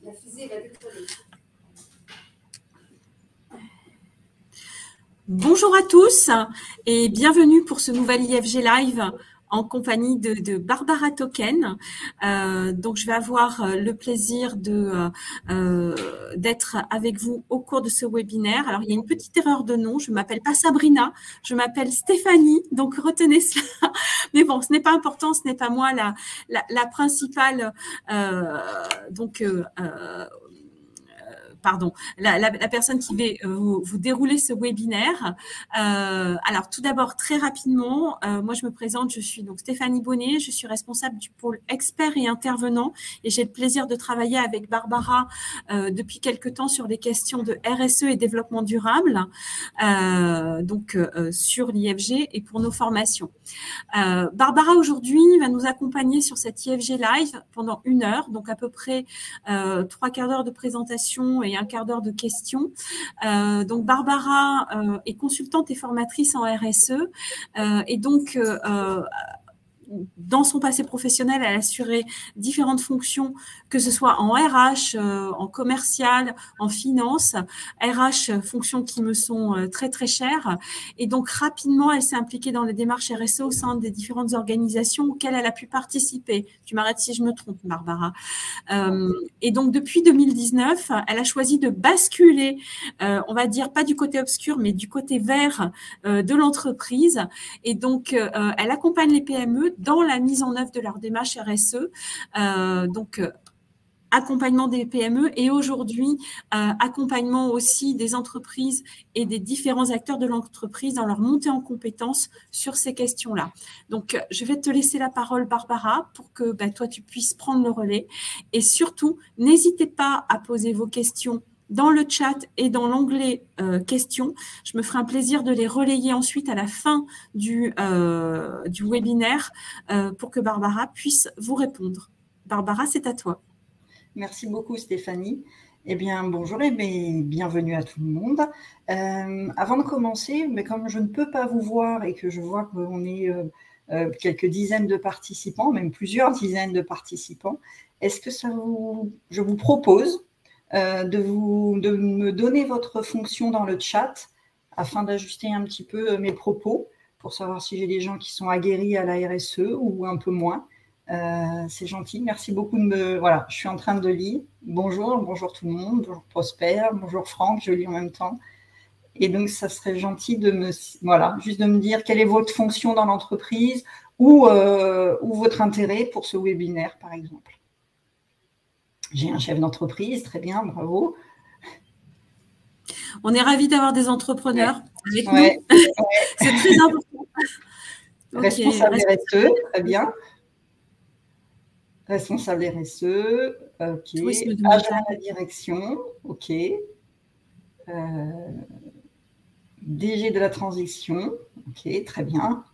La fusée va décoller. Bonjour à tous et bienvenue pour ce nouvel IFG Live en compagnie de Barbara Token. Donc, je vais avoir le plaisir d'être avec vous au cours de ce webinaire. Alors, il y a une petite erreur de nom. Je ne m'appelle pas Sabrina, je m'appelle Stéphanie. Donc, retenez cela. Mais bon, ce n'est pas important, ce n'est pas moi la principale. Pardon, la personne qui va vous dérouler ce webinaire. Alors, tout d'abord, très rapidement, moi, je me présente, je suis donc Stéphanie Bonnet, je suis responsable du pôle experts et intervenants et j'ai le plaisir de travailler avec Barbara depuis quelque temps sur les questions de RSE et développement durable, sur l'IFG et pour nos formations. Barbara, aujourd'hui, va nous accompagner sur cette IFG Live pendant 1 heure, donc à peu près 3/4 d'heure de présentation et 1/4 d'heure de questions. Donc, Barbara est consultante et formatrice en RSE et donc dans son passé professionnel, elle a assuré différentes fonctions, que ce soit en RH, en commercial, en finance. RH, fonctions qui me sont très, très chères. Et donc, rapidement, elle s'est impliquée dans les démarches RSE au sein des différentes organisations auxquelles elle a pu participer. Tu m'arrêtes si je me trompe, Barbara. Et donc, depuis 2019, elle a choisi de basculer, on va dire, pas du côté obscur, mais du côté vert de l'entreprise. Et donc, elle accompagne les PME dans la mise en œuvre de leur démarche RSE. Accompagnement des PME et aujourd'hui, accompagnement aussi des entreprises et des différents acteurs de l'entreprise dans leur montée en compétences sur ces questions-là. Donc, je vais te laisser la parole, Barbara, pour que toi, tu puisses prendre le relais. Et surtout, n'hésitez pas à poser vos questions dans le chat et dans l'onglet questions. Je me ferai un plaisir de les relayer ensuite à la fin du webinaire pour que Barbara puisse vous répondre. Barbara, c'est à toi. Merci beaucoup, Stéphanie. Eh bien, bonjour et bienvenue à tout le monde. Avant de commencer, mais comme je ne peux pas vous voir et que je vois qu'on est quelques dizaines de participants, même plusieurs dizaines de participants, est-ce que je vous propose de me donner votre fonction dans le chat afin d'ajuster un petit peu mes propos pour savoir si j'ai des gens qui sont aguerris à la RSE ou un peu moins. C'est gentil, merci beaucoup de me... Voilà, je suis en train de lire. Bonjour tout le monde, bonjour Prosper, bonjour Franck, je lis en même temps. Et donc, ça serait gentil de juste de me dire quelle est votre fonction dans l'entreprise ou votre intérêt pour ce webinaire, par exemple. J'ai un chef d'entreprise, très bien, bravo. On est ravis d'avoir des entrepreneurs avec nous. C'est très important. Responsable RSE, très bien. Responsable RSE, ok. Agent de la direction, ok. DG de la transition, ok, très bien.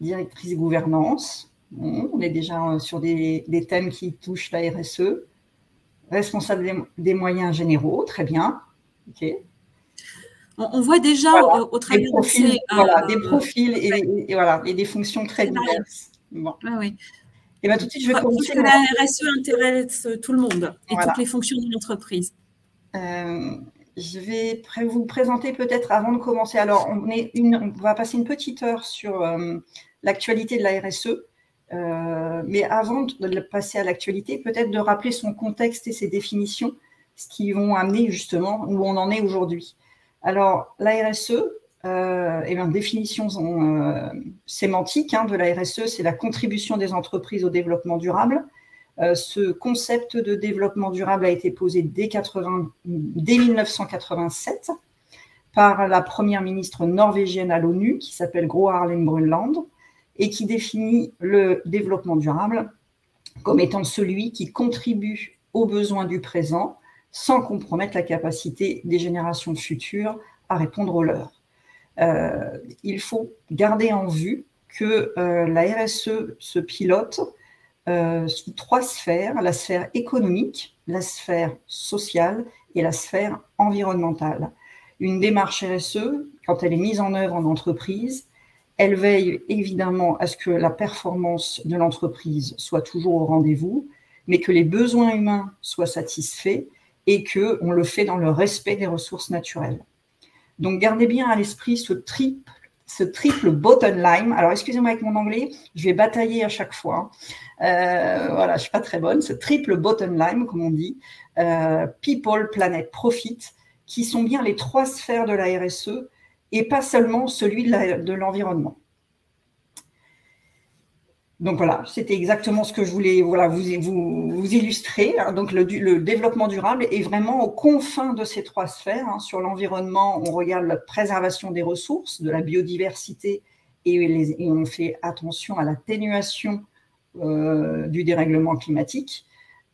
Directrice gouvernance, bon, on est déjà sur des thèmes qui touchent la RSE. Responsable des moyens généraux, très bien, ok. On voit déjà au travers des profils, des profils et des fonctions très diverses. Bon. Oui. Et bien, tout de suite, je vais commencer. Que la RSE intéresse tout le monde et toutes les fonctions de l'entreprise. Je vais vous présenter peut-être avant de commencer. Alors, on va passer une petite heure sur l'actualité de la RSE. Mais avant de passer à l'actualité, peut-être de rappeler son contexte et ses définitions, ce qui vont amener justement où on en est aujourd'hui. Alors, la RSE, définition sémantique de la RSE, c'est la contribution des entreprises au développement durable. Ce concept de développement durable a été posé dès 1987 par la première ministre norvégienne à l'ONU, qui s'appelle Gro Harlem Brundtland, et qui définit le développement durable comme étant celui qui contribue aux besoins du présent sans compromettre la capacité des générations futures à répondre aux leurs. Il faut garder en vue que la RSE se pilote sous 3 sphères, la sphère économique, la sphère sociale et la sphère environnementale. Une démarche RSE, quand elle est mise en œuvre en entreprise, elle veille évidemment à ce que la performance de l'entreprise soit toujours au rendez-vous, mais que les besoins humains soient satisfaits et qu'on le fait dans le respect des ressources naturelles. Donc, gardez bien à l'esprit ce triple bottom line. Alors, excusez-moi avec mon anglais, je vais batailler à chaque fois. Voilà, je ne suis pas très bonne. Ce triple bottom line, comme on dit, people, planet, profit, qui sont bien les 3 sphères de la RSE et pas seulement celui de l'environnement. Donc voilà, c'était exactement ce que je voulais vous illustrer. Donc le développement durable est vraiment aux confins de ces 3 sphères. Sur l'environnement, on regarde la préservation des ressources, de la biodiversité et on fait attention à l'atténuation du dérèglement climatique.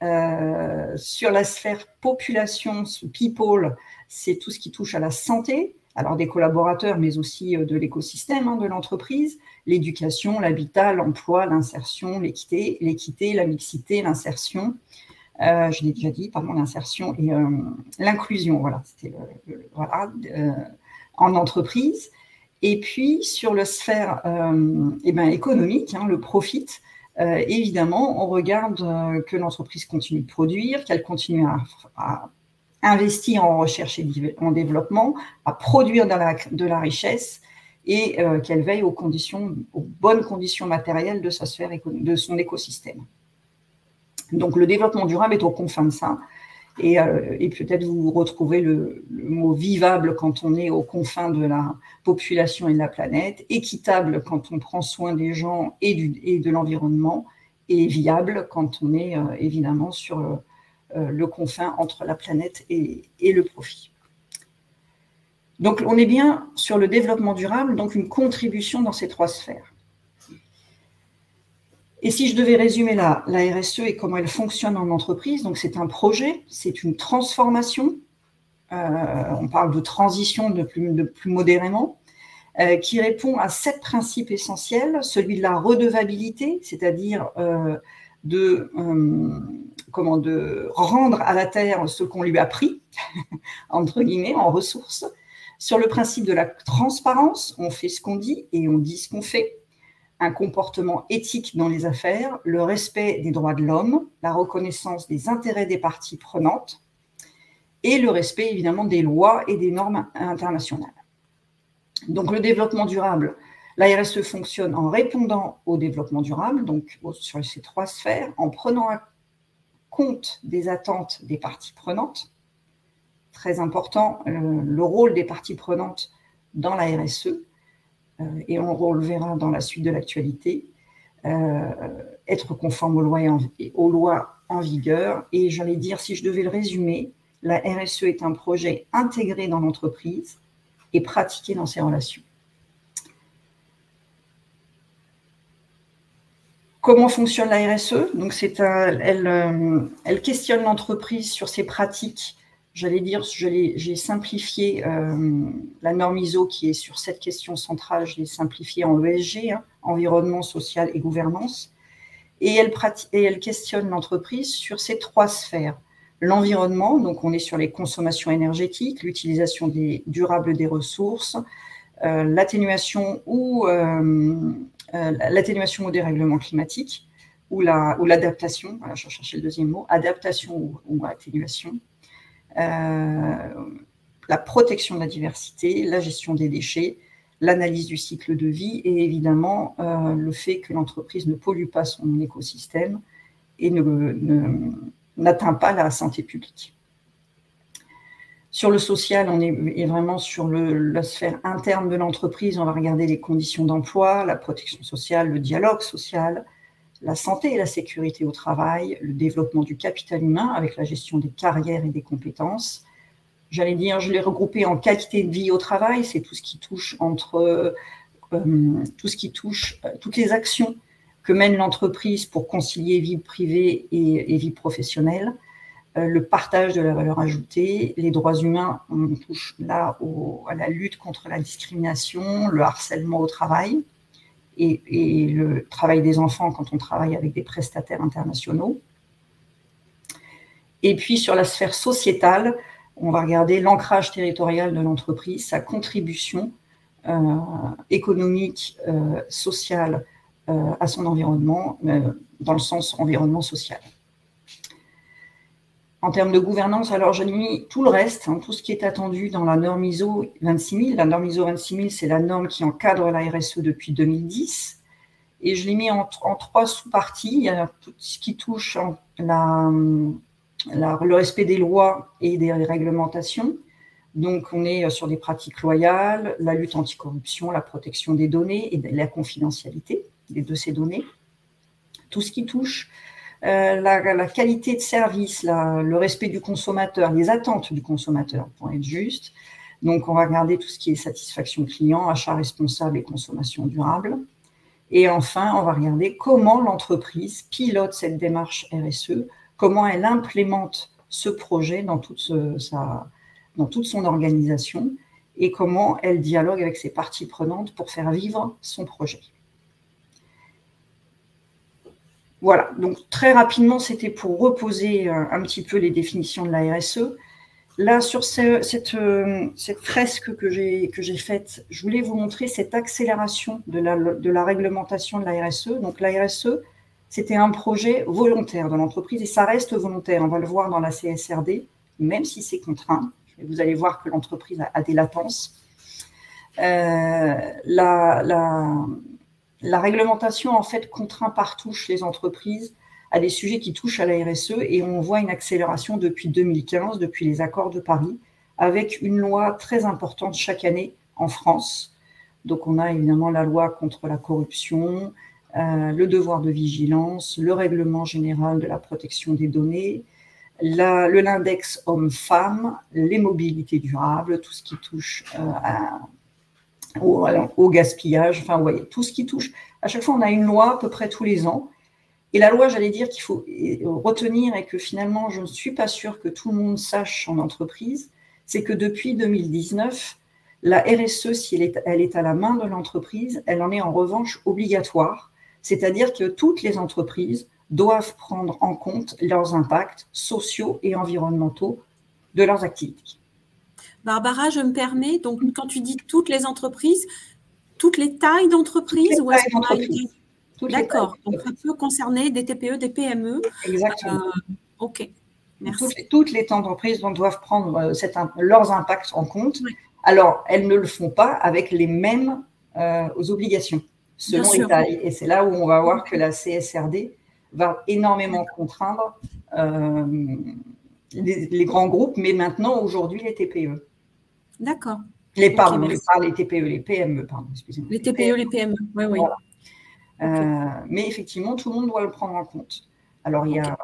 Sur la sphère population, people, c'est tout ce qui touche à la santé, alors des collaborateurs, mais aussi de l'écosystème de l'entreprise, l'éducation, l'habitat, l'emploi, l'insertion, l'équité, la mixité, l'insertion, je l'ai déjà dit, pardon, l'insertion et l'inclusion, voilà, c'était en entreprise. Et puis, sur la sphère économique, le profit, évidemment, on regarde que l'entreprise continue de produire, qu'elle continue à investir en recherche et en développement, à produire de la richesse et qu'elle veille aux bonnes conditions matérielles de sa sphère, de son écosystème. Donc, le développement durable est aux confins de ça. Et peut-être vous retrouvez le mot vivable quand on est aux confins de la population et de la planète, équitable quand on prend soin des gens et de l'environnement, et viable quand on est évidemment sur le confin entre la planète et le profit. Donc on est bien sur le développement durable, donc une contribution dans ces 3 sphères. Et si je devais résumer la RSE et comment elle fonctionne en entreprise, donc c'est un projet, c'est une transformation, on parle de transition de plus modérément, qui répond à 7 principes essentiels, celui de la redevabilité, c'est-à-dire de rendre à la Terre ce qu'on lui a pris, entre guillemets, en ressources, sur le principe de la transparence, on fait ce qu'on dit et on dit ce qu'on fait, un comportement éthique dans les affaires, le respect des droits de l'homme, la reconnaissance des intérêts des parties prenantes et le respect évidemment des lois et des normes internationales. Donc le développement durable, la RSE fonctionne en répondant au développement durable, donc sur ces 3 sphères, en prenant en compte des attentes des parties prenantes. Très important, le rôle des parties prenantes dans la RSE, et on le relevera dans la suite de l'actualité, être conforme aux lois en vigueur. Et j'allais dire, si je devais le résumer, la RSE est un projet intégré dans l'entreprise et pratiqué dans ses relations. Comment fonctionne la RSE? Donc elle questionne l'entreprise sur ses pratiques. J'allais dire, j'ai simplifié la norme ISO qui est sur cette question centrale, je l'ai simplifiée en ESG, environnement, social et gouvernance. Et elle questionne l'entreprise sur ces 3 sphères. L'environnement, donc on est sur les consommations énergétiques, l'utilisation durable des ressources, l'atténuation au dérèglement climatique ou l'adaptation, voilà, je cherchais le deuxième mot, adaptation ou atténuation. La protection de la diversité, la gestion des déchets, l'analyse du cycle de vie et évidemment le fait que l'entreprise ne pollue pas son écosystème et n'atteint pas la santé publique. Sur le social, on est vraiment sur la sphère interne de l'entreprise. On va regarder les conditions d'emploi, la protection sociale, le dialogue social, la santé et la sécurité au travail, le développement du capital humain avec la gestion des carrières et des compétences. J'allais dire, je l'ai regroupé en qualité de vie au travail, c'est tout ce qui touche toutes les actions que mène l'entreprise pour concilier vie privée et vie professionnelle, le partage de la valeur ajoutée, les droits humains, on touche là à la lutte contre la discrimination, le harcèlement au travail, et le travail des enfants quand on travaille avec des prestataires internationaux. Et puis sur la sphère sociétale, on va regarder l'ancrage territorial de l'entreprise, sa contribution économique, sociale à son environnement, dans le sens environnement social. En termes de gouvernance, alors j'ai mis tout le reste, hein, tout ce qui est attendu dans la norme ISO 26000. La norme ISO 26000, c'est la norme qui encadre la RSE depuis 2010. Et je l'ai mis en 3 sous-parties. Il y a tout ce qui touche le respect des lois et des réglementations. Donc, on est sur des pratiques loyales, la lutte anticorruption, la protection des données et la confidentialité de ces données. Tout ce qui touche la qualité de service, le respect du consommateur, les attentes du consommateur, pour être juste. Donc, on va regarder tout ce qui est satisfaction client, achat responsable et consommation durable. Et enfin, on va regarder comment l'entreprise pilote cette démarche RSE, comment elle implémente ce projet dans toute son organisation et comment elle dialogue avec ses parties prenantes pour faire vivre son projet. Voilà, donc très rapidement, c'était pour reposer un petit peu les définitions de la RSE. Là, sur cette fresque que j'ai faite, je voulais vous montrer cette accélération de la réglementation de la RSE. Donc la RSE, c'était un projet volontaire de l'entreprise et ça reste volontaire. On va le voir dans la CSRD, même si c'est contraint. Et vous allez voir que l'entreprise a des latences. La réglementation, en fait, contraint par touche les entreprises à des sujets qui touchent à la RSE et on voit une accélération depuis 2015, depuis les accords de Paris, avec une loi très importante chaque année en France. Donc, on a évidemment la loi contre la corruption, le devoir de vigilance, le règlement général de la protection des données, l'index homme-femme, les mobilités durables, tout ce qui touche au gaspillage, enfin, vous voyez, tout ce qui touche. À chaque fois, on a une loi à peu près tous les ans. Et la loi, j'allais dire qu'il faut retenir et que finalement, je ne suis pas sûre que tout le monde sache en entreprise, c'est que depuis 2019, la RSE, si elle est à la main de l'entreprise, elle en est en revanche obligatoire. C'est-à-dire que toutes les entreprises doivent prendre en compte leurs impacts sociaux et environnementaux de leurs activités. Barbara, je me permets, donc quand tu dis toutes les entreprises, toutes les tailles d'entreprises ou est-ce qu'on a une... D'accord, donc ça peut concerner des TPE, des PME. Exactement. Ok, merci. Toutes les entreprises doivent prendre leurs impacts en compte. Oui. Alors, elles ne le font pas avec les mêmes obligations, selon les tailles. Et c'est là où on va voir que la CSRD va énormément contraindre les grands groupes, mais maintenant, aujourd'hui, les TPE. D'accord. Les TPE, les PME, pardon, excusez-moi. Les TPE, les PME, oui, oui. Voilà. Mais effectivement, tout le monde doit le prendre en compte. Alors, il y a...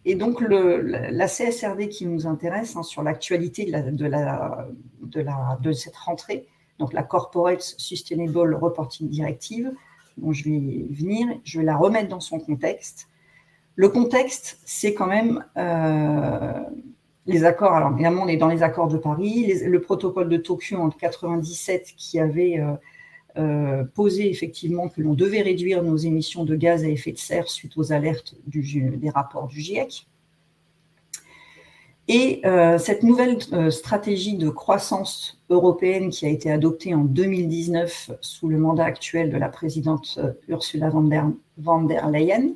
Et donc, la CSRD qui nous intéresse sur l'actualité de cette rentrée, donc la Corporate Sustainable Reporting Directive, dont je vais venir, je vais la remettre dans son contexte. Le contexte, c'est quand même les accords. Alors, évidemment, on est dans les accords de Paris, le protocole de Tokyo en 1997 qui avait posé effectivement que l'on devait réduire nos émissions de gaz à effet de serre suite aux alertes des rapports du GIEC. Et cette nouvelle stratégie de croissance européenne qui a été adoptée en 2019 sous le mandat actuel de la présidente Ursula von der Leyen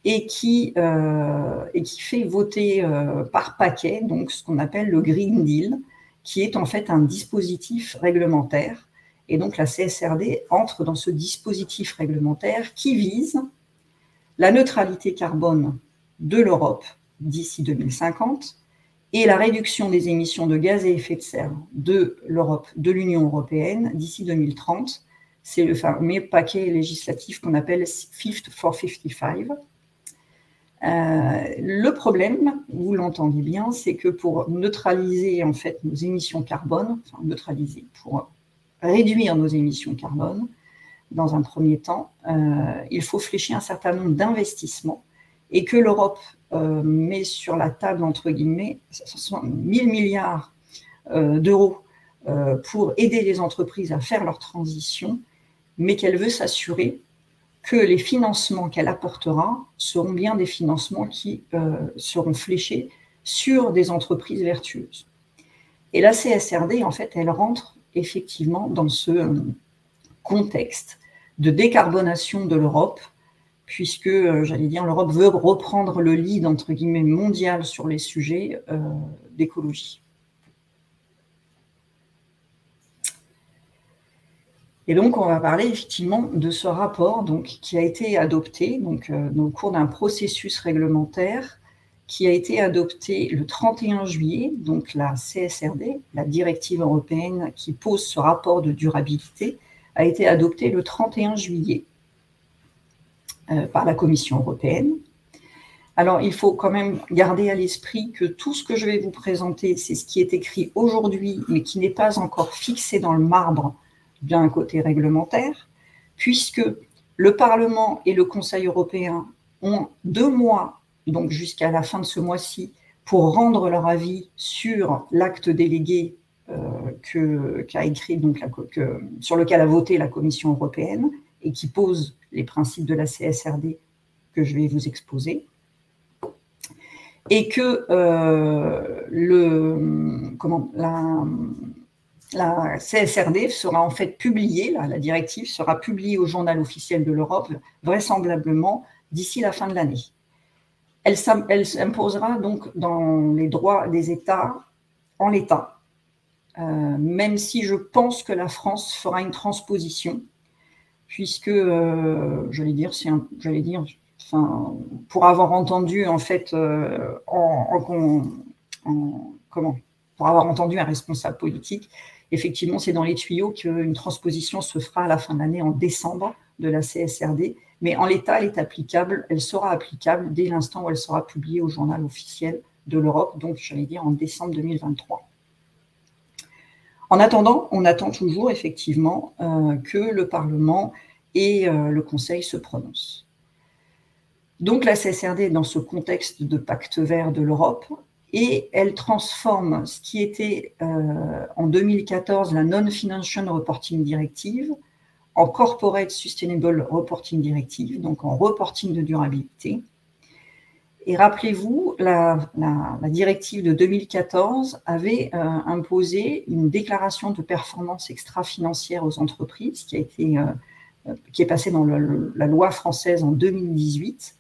et qui fait voter par paquet donc ce qu'on appelle le Green Deal, qui est en fait un dispositif réglementaire. Et donc, la CSRD entre dans ce dispositif réglementaire qui vise la neutralité carbone de l'Europe d'ici 2050 et la réduction des émissions de gaz à effet de serre de l'Europe, de l'Union européenne d'ici 2030. C'est le fameux paquet législatif qu'on appelle Fit for 55. Le problème, vous l'entendez bien, c'est que pour neutraliser en fait nos émissions carbone, pour réduire nos émissions carbone, dans un premier temps, il faut flécher un certain nombre d'investissements et que l'Europe met sur la table, entre guillemets, 1 000 milliards d'euros pour aider les entreprises à faire leur transition, mais qu'elle veut s'assurer que les financements qu'elle apportera seront bien des financements qui seront fléchés sur des entreprises vertueuses. Et la CSRD, en fait, elle rentre effectivement dans ce contexte de décarbonation de l'Europe puisque, j'allais dire, l'Europe veut reprendre le lead, entre guillemets, mondial sur les sujets d'écologie. Et donc, on va parler effectivement de ce rapport donc, qui a été adopté donc, au cours d'un processus réglementaire qui a été adopté le 31 juillet, donc la CSRD, la directive européenne qui pose ce rapport de durabilité, a été adoptée le 31 juillet par la Commission européenne. Alors, il faut quand même garder à l'esprit que tout ce que je vais vous présenter, c'est ce qui est écrit aujourd'hui, mais qui n'est pas encore fixé dans le marbre d'un côté réglementaire, puisque le Parlement et le Conseil européen ont 2 mois, donc jusqu'à la fin de ce mois-ci, pour rendre leur avis sur l'acte délégué qu'a écrit, donc, sur lequel a voté la Commission européenne et qui pose les principes de la CSRD que je vais vous exposer. Et que la CSRD sera en fait publiée, la directive sera publiée au journal officiel de l'Europe, vraisemblablement d'ici la fin de l'année. Elle s'imposera donc dans les droits des États en l'état, même si je pense que la France fera une transposition, puisque, pour avoir entendu en fait, pour avoir entendu un responsable politique, effectivement, c'est dans les tuyaux qu'une transposition se fera à la fin de l'année, en décembre, de la CSRD. Mais en l'état, elle est applicable, elle sera applicable dès l'instant où elle sera publiée au journal officiel de l'Europe, donc j'allais dire en décembre 2023. En attendant, on attend toujours effectivement que le Parlement et le Conseil se prononcent. Donc la CSRD est dans ce contexte de pacte vert de l'Europe, et elle transforme ce qui était en 2014 la Non-Financial Reporting Directive en Corporate Sustainable Reporting Directive, donc en reporting de durabilité. Et rappelez-vous, la directive de 2014 avait imposé une déclaration de performance extra-financière aux entreprises qui est passée dans la loi française en 2018.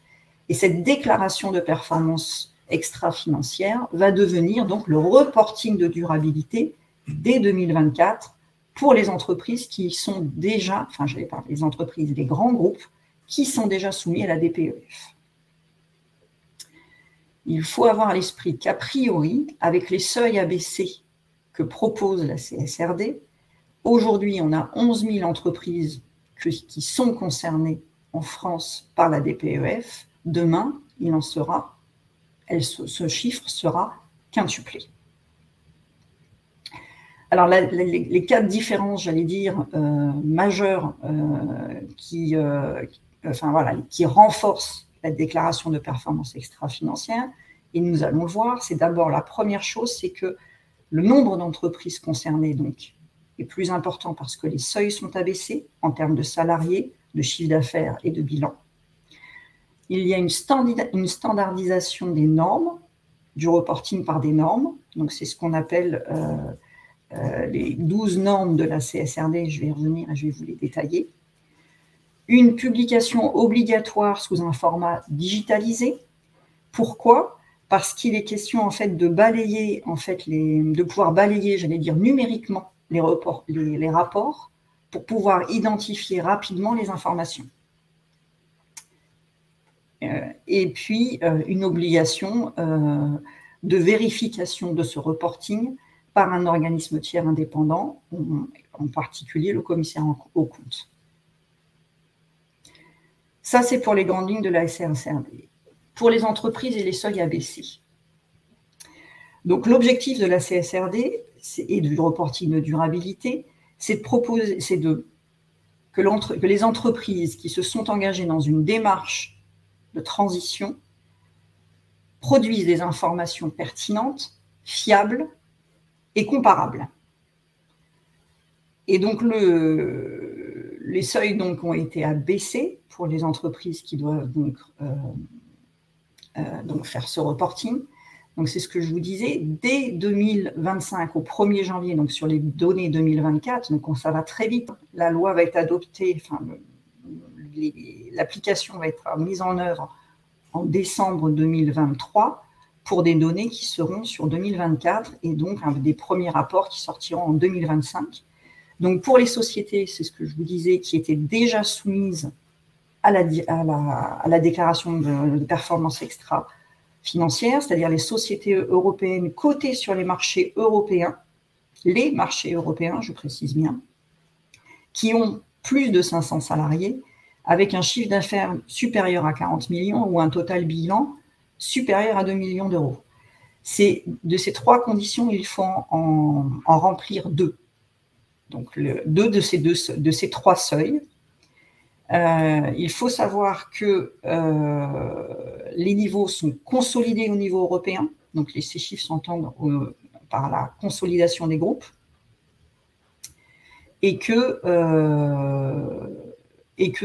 Et cette déclaration de performance extra-financière va devenir donc le reporting de durabilité dès 2024 pour les entreprises qui sont déjà, enfin je vais parler des entreprises, des grands groupes qui sont déjà soumis à la DPEF. Il faut avoir à l'esprit qu'a priori, avec les seuils abaissés que propose la CSRD, aujourd'hui on a 11 000 entreprises qui sont concernées en France par la DPEF. Demain, il en sera, ce chiffre sera quintuplé. Alors, les 4 différences, j'allais dire, majeures qui renforcent la déclaration de performance extra-financière, et nous allons le voir, c'est d'abord la première chose, c'est que le nombre d'entreprises concernées donc, est plus important parce que les seuils sont abaissés en termes de salariés, de chiffre d'affaires et de bilan. Il y a une standardisation des normes, du reporting par des normes, donc c'est ce qu'on appelle les 12 normes de la CSRD, je vais y revenir et je vais vous les détailler. Une publication obligatoire sous un format digitalisé. Pourquoi ? Parce qu'il est question en fait de balayer, de pouvoir balayer, j'allais dire numériquement, les rapports pour pouvoir identifier rapidement les informations. Et puis une obligation de vérification de ce reporting par un organisme tiers indépendant, en particulier le commissaire aux comptes. Ça, c'est pour les grandes lignes de la CSRD. Pour les entreprises et les seuils abaissés. Donc, l'objectif de la CSRD et du reporting de durabilité, c'est que les entreprises qui se sont engagées dans une démarche de transition produisent des informations pertinentes, fiables et comparables. Et donc, les seuils donc, ont été abaissés pour les entreprises qui doivent donc faire ce reporting. Donc, c'est ce que je vous disais, dès 2025, au 1er janvier, donc sur les données 2024, donc ça va très vite, la loi va être adoptée, enfin, l'application va être mise en œuvre en décembre 2023 pour des données qui seront sur 2024 et donc des premiers rapports qui sortiront en 2025. Donc pour les sociétés, c'est ce que je vous disais, qui étaient déjà soumises à la déclaration de performance extra-financière, c'est-à-dire les sociétés européennes cotées sur les marchés européens, je précise bien, qui ont plus de 500 salariés, avec un chiffre d'affaires supérieur à 40 millions ou un total bilan supérieur à 2 millions d'euros. De ces trois conditions, il faut en remplir deux. Donc, deux de ces trois seuils. Il faut savoir que les niveaux sont consolidés au niveau européen. Donc, ces chiffres s'entendent par la consolidation des groupes. Et que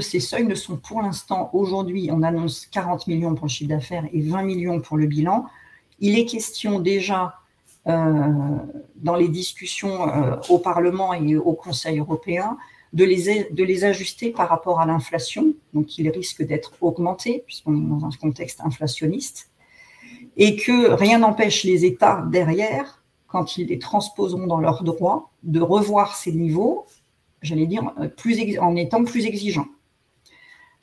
ces seuils ne sont pour l'instant, aujourd'hui, on annonce 40 millions pour le chiffre d'affaires et 20 millions pour le bilan. Il est question déjà, dans les discussions au Parlement et au Conseil européen, de les ajuster par rapport à l'inflation, donc ils risquent d'être augmentés, puisqu'on est dans un contexte inflationniste, et que rien n'empêche les États derrière, quand ils les transposeront dans leurs droits, de revoir ces niveaux, j'allais dire, en étant plus exigeants.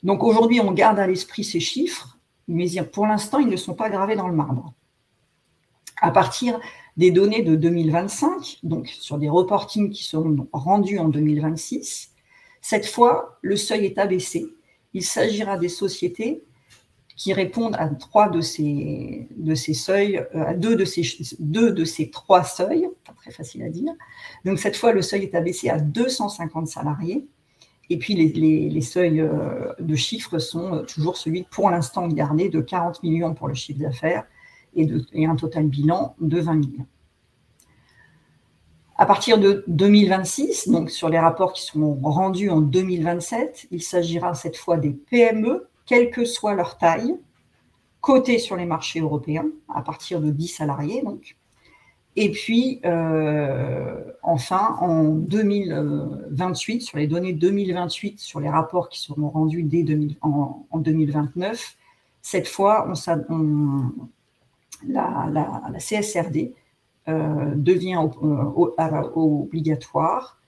Donc aujourd'hui, on garde à l'esprit ces chiffres, mais pour l'instant, ils ne sont pas gravés dans le marbre. À partir des données de 2025, donc sur des reportings qui seront rendus en 2026, cette fois, le seuil est abaissé. Il s'agira des sociétés qui répondent à trois de ces seuils, à deux de ces trois seuils, pas très facile à dire. Donc cette fois, le seuil est abaissé à 250 salariés. Et puis les seuils de chiffres sont toujours celui, pour l'instant, gardé de 40 millions pour le chiffre d'affaires et un total bilan de 20 millions. À partir de 2026, donc sur les rapports qui seront rendus en 2027, il s'agira cette fois des PME, quelle que soit leur taille, cotées sur les marchés européens, à partir de 10 salariés. Donc. Et puis, enfin, en 2028, sur les données 2028, sur les rapports qui seront rendus en 2029, cette fois, la CSRD devient obligatoire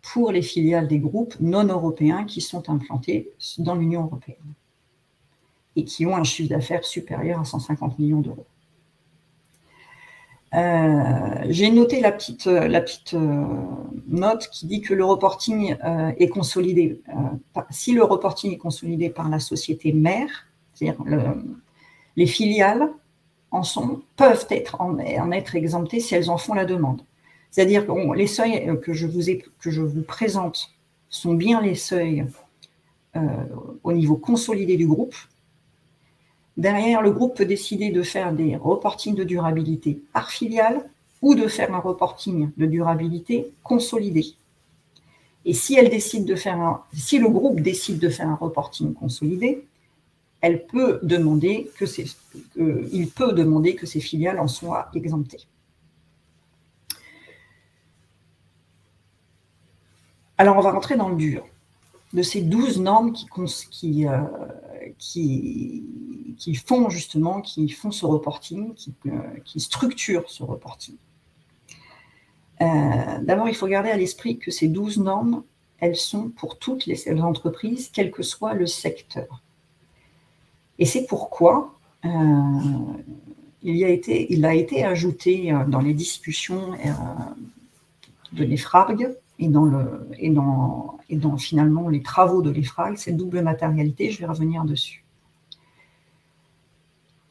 pour les filiales des groupes non européens qui sont implantés dans l'Union européenne et qui ont un chiffre d'affaires supérieur à 150 millions d'euros. J'ai noté la petite note qui dit que le reporting est consolidé. Si le reporting est consolidé par la société mère, c'est-à-dire les filiales peuvent en être exemptées si elles en font la demande. C'est-à-dire que les seuils que je vous présente sont bien les seuils au niveau consolidé du groupe. Derrière, le groupe peut décider de faire des reportings de durabilité par filiale ou de faire un reporting de durabilité consolidé. Et si le groupe décide de faire un reporting consolidé, il peut demander que ses filiales en soient exemptées. Alors, on va rentrer dans le dur de ces 12 normes qui font ce reporting, qui structurent ce reporting. D'abord, il faut garder à l'esprit que ces 12 normes, elles sont pour toutes les entreprises, quel que soit le secteur. Et c'est pourquoi il a été ajouté dans les discussions de l'EFRAG et dans finalement les travaux de l'EFRAG, cette double matérialité, je vais revenir dessus.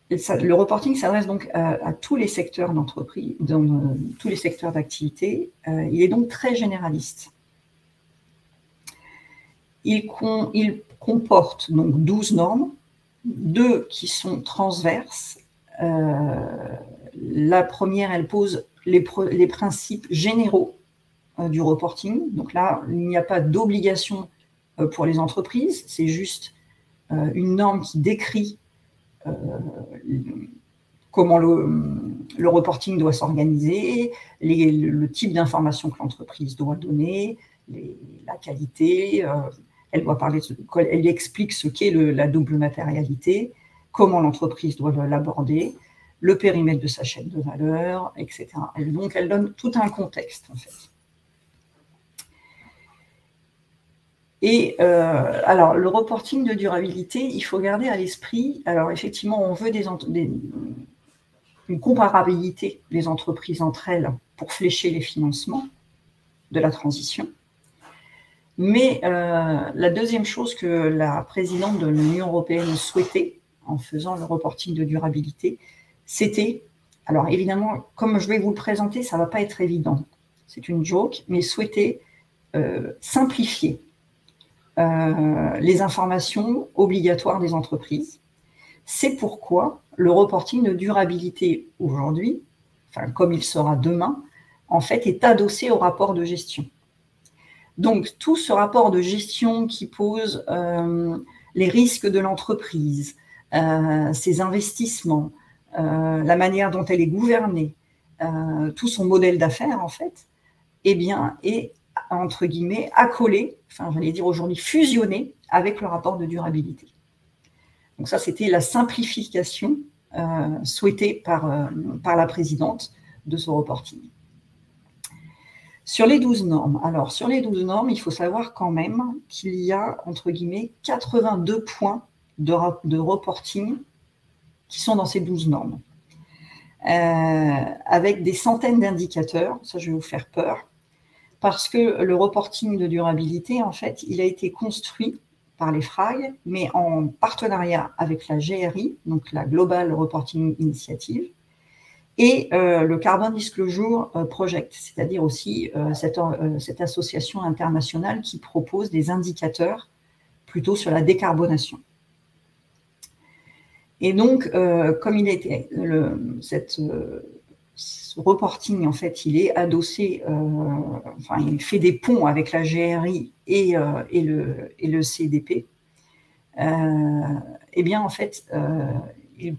Le reporting s'adresse donc à tous les secteurs d'entreprise, dans tous les secteurs d'activité. Il est donc très généraliste. Il comporte donc 12 normes, 2 qui sont transverses. La première, elle pose les principes généraux du reporting. Donc là, il n'y a pas d'obligation pour les entreprises, c'est juste une norme qui décrit comment le reporting doit s'organiser, le type d'information que l'entreprise doit donner, la qualité, Elle doit parler, elle explique ce qu'est la double matérialité, comment l'entreprise doit l'aborder, le périmètre de sa chaîne de valeur, etc. Donc, elle donne tout un contexte, en fait. Et alors, le reporting de durabilité, il faut garder à l'esprit, alors effectivement, on veut une comparabilité des entreprises entre elles pour flécher les financements de la transition. Mais la deuxième chose que la présidente de l'Union européenne souhaitait en faisant le reporting de durabilité, c'était, alors évidemment, comme je vais vous le présenter, ça ne va pas être évident, c'est une joke, mais souhaitait simplifier les informations obligatoires des entreprises. C'est pourquoi le reporting de durabilité aujourd'hui, enfin, comme il sera demain, en fait, est adossé au rapport de gestion. Donc, tout ce rapport de gestion qui pose les risques de l'entreprise, ses investissements, la manière dont elle est gouvernée, tout son modèle d'affaires, en fait, eh bien, est, entre guillemets, accolé, enfin, j'allais dire aujourd'hui fusionné avec le rapport de durabilité. Donc ça, c'était la simplification souhaitée par la présidente de ce reporting. Sur les 12 normes, alors sur les 12 normes, il faut savoir quand même qu'il y a, entre guillemets, 82 points de reporting qui sont dans ces 12 normes, avec des centaines d'indicateurs. Ça, je vais vous faire peur, parce que le reporting de durabilité, en fait, il a été construit par les FRAG, mais en partenariat avec la GRI, donc la Global Reporting Initiative, et le Carbon Disclosure Project, c'est-à-dire aussi cette association internationale qui propose des indicateurs plutôt sur la décarbonation. Et donc, comme il était ce reporting, en fait, il est adossé, enfin, il fait des ponts avec la GRI et le CDP. Eh bien, en fait, il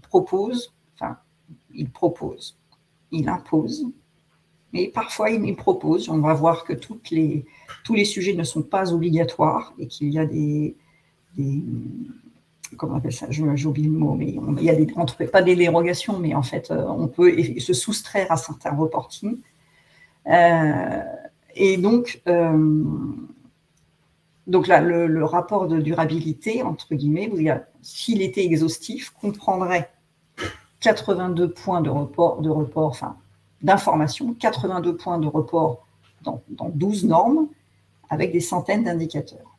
impose, mais parfois il propose. On va voir que tous les sujets ne sont pas obligatoires et qu'il y a des comment on appelle ça, j'oublie le mot, mais il y a pas des dérogations, mais en fait, on peut se soustraire à certains reporting. Et donc là, le rapport de durabilité, entre guillemets, s'il était exhaustif, comprendrait 82 points de report, enfin, d'information, 82 points de report dans 12 normes, avec des centaines d'indicateurs.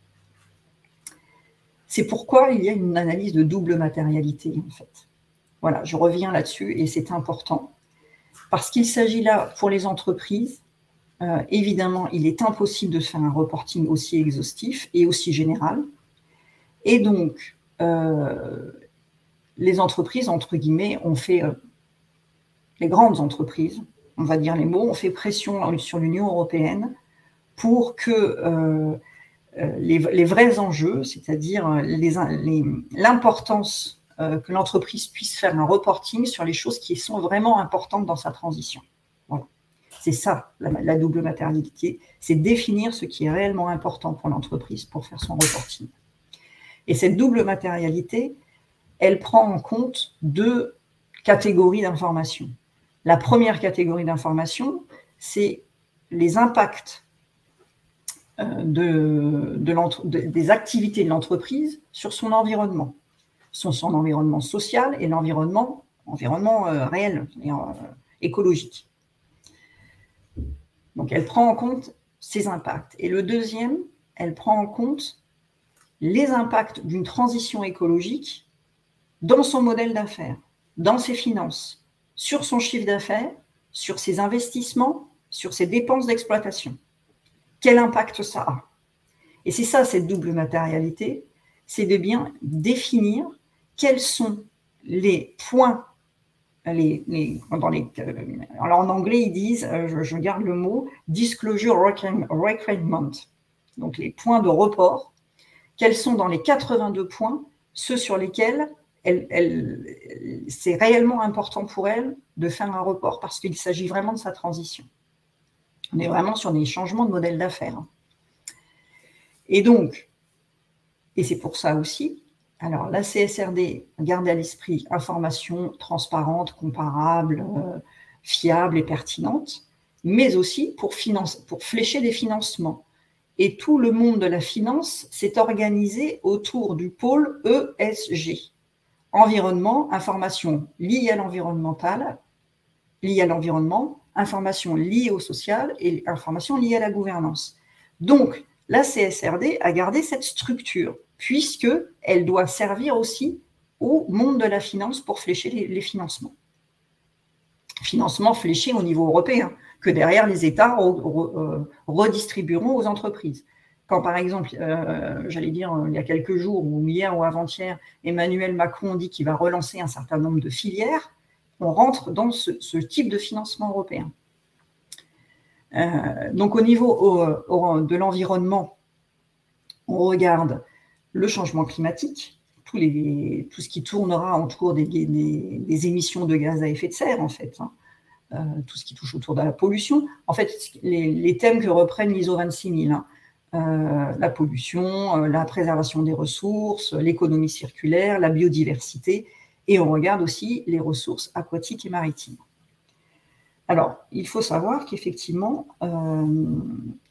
C'est pourquoi il y a une analyse de double matérialité, en fait. Voilà, je reviens là-dessus, et c'est important, parce qu'il s'agit là, pour les entreprises, évidemment, il est impossible de faire un reporting aussi exhaustif et aussi général. Et donc, les entreprises, entre guillemets, ont fait, les grandes entreprises, on va dire les mots, ont fait pression sur l'Union européenne pour que les vrais enjeux, c'est-à-dire l'importance que l'entreprise puisse faire un reporting sur les choses qui sont vraiment importantes dans sa transition. Voilà. C'est ça, la double matérialité, c'est définir ce qui est réellement important pour l'entreprise pour faire son reporting. Et cette double matérialité, elle prend en compte 2 catégories d'informations. La première catégorie d'informations, c'est les impacts des activités de l'entreprise sur son environnement, son environnement social et l'environnement réel, écologique. Donc, elle prend en compte ces impacts. Et le deuxième, elle prend en compte les impacts d'une transition écologique dans son modèle d'affaires, dans ses finances, sur son chiffre d'affaires, sur ses investissements, sur ses dépenses d'exploitation. Quel impact ça a? Et c'est ça, cette double matérialité, c'est de bien définir quels sont les points, alors en anglais, ils disent, je garde le mot, disclosure requirement, donc les points de report, quels sont dans les 82 points, ceux sur lesquels c'est réellement important pour elle de faire un report parce qu'il s'agit vraiment de sa transition. On est vraiment sur des changements de modèle d'affaires. Et donc, Et c'est pour ça aussi, alors la CSRD, gardez à l'esprit information transparente, comparable, fiable et pertinente, mais aussi pour flécher des financements. Et tout le monde de la finance s'est organisé autour du pôle ESG. Environnement, information liée à l'environnemental, liée à l'environnement, information liée au social et information liée à la gouvernance. Donc, la CSRD a gardé cette structure, puisqu'elle doit servir aussi au monde de la finance pour flécher les financements. Financements fléchés au niveau européen, que derrière les États redistribueront aux entreprises. Quand par exemple, j'allais dire il y a quelques jours, ou hier ou avant-hier, Emmanuel Macron dit qu'il va relancer un certain nombre de filières, on rentre dans ce type de financement européen. Donc au niveau de l'environnement, on regarde le changement climatique, tout ce qui tournera autour des émissions de gaz à effet de serre, en fait, tout ce qui touche autour de la pollution. En fait, les thèmes que reprennent l'ISO 26000, la pollution, la préservation des ressources, l'économie circulaire, la biodiversité, et on regarde aussi les ressources aquatiques et maritimes. Alors, il faut savoir qu'effectivement,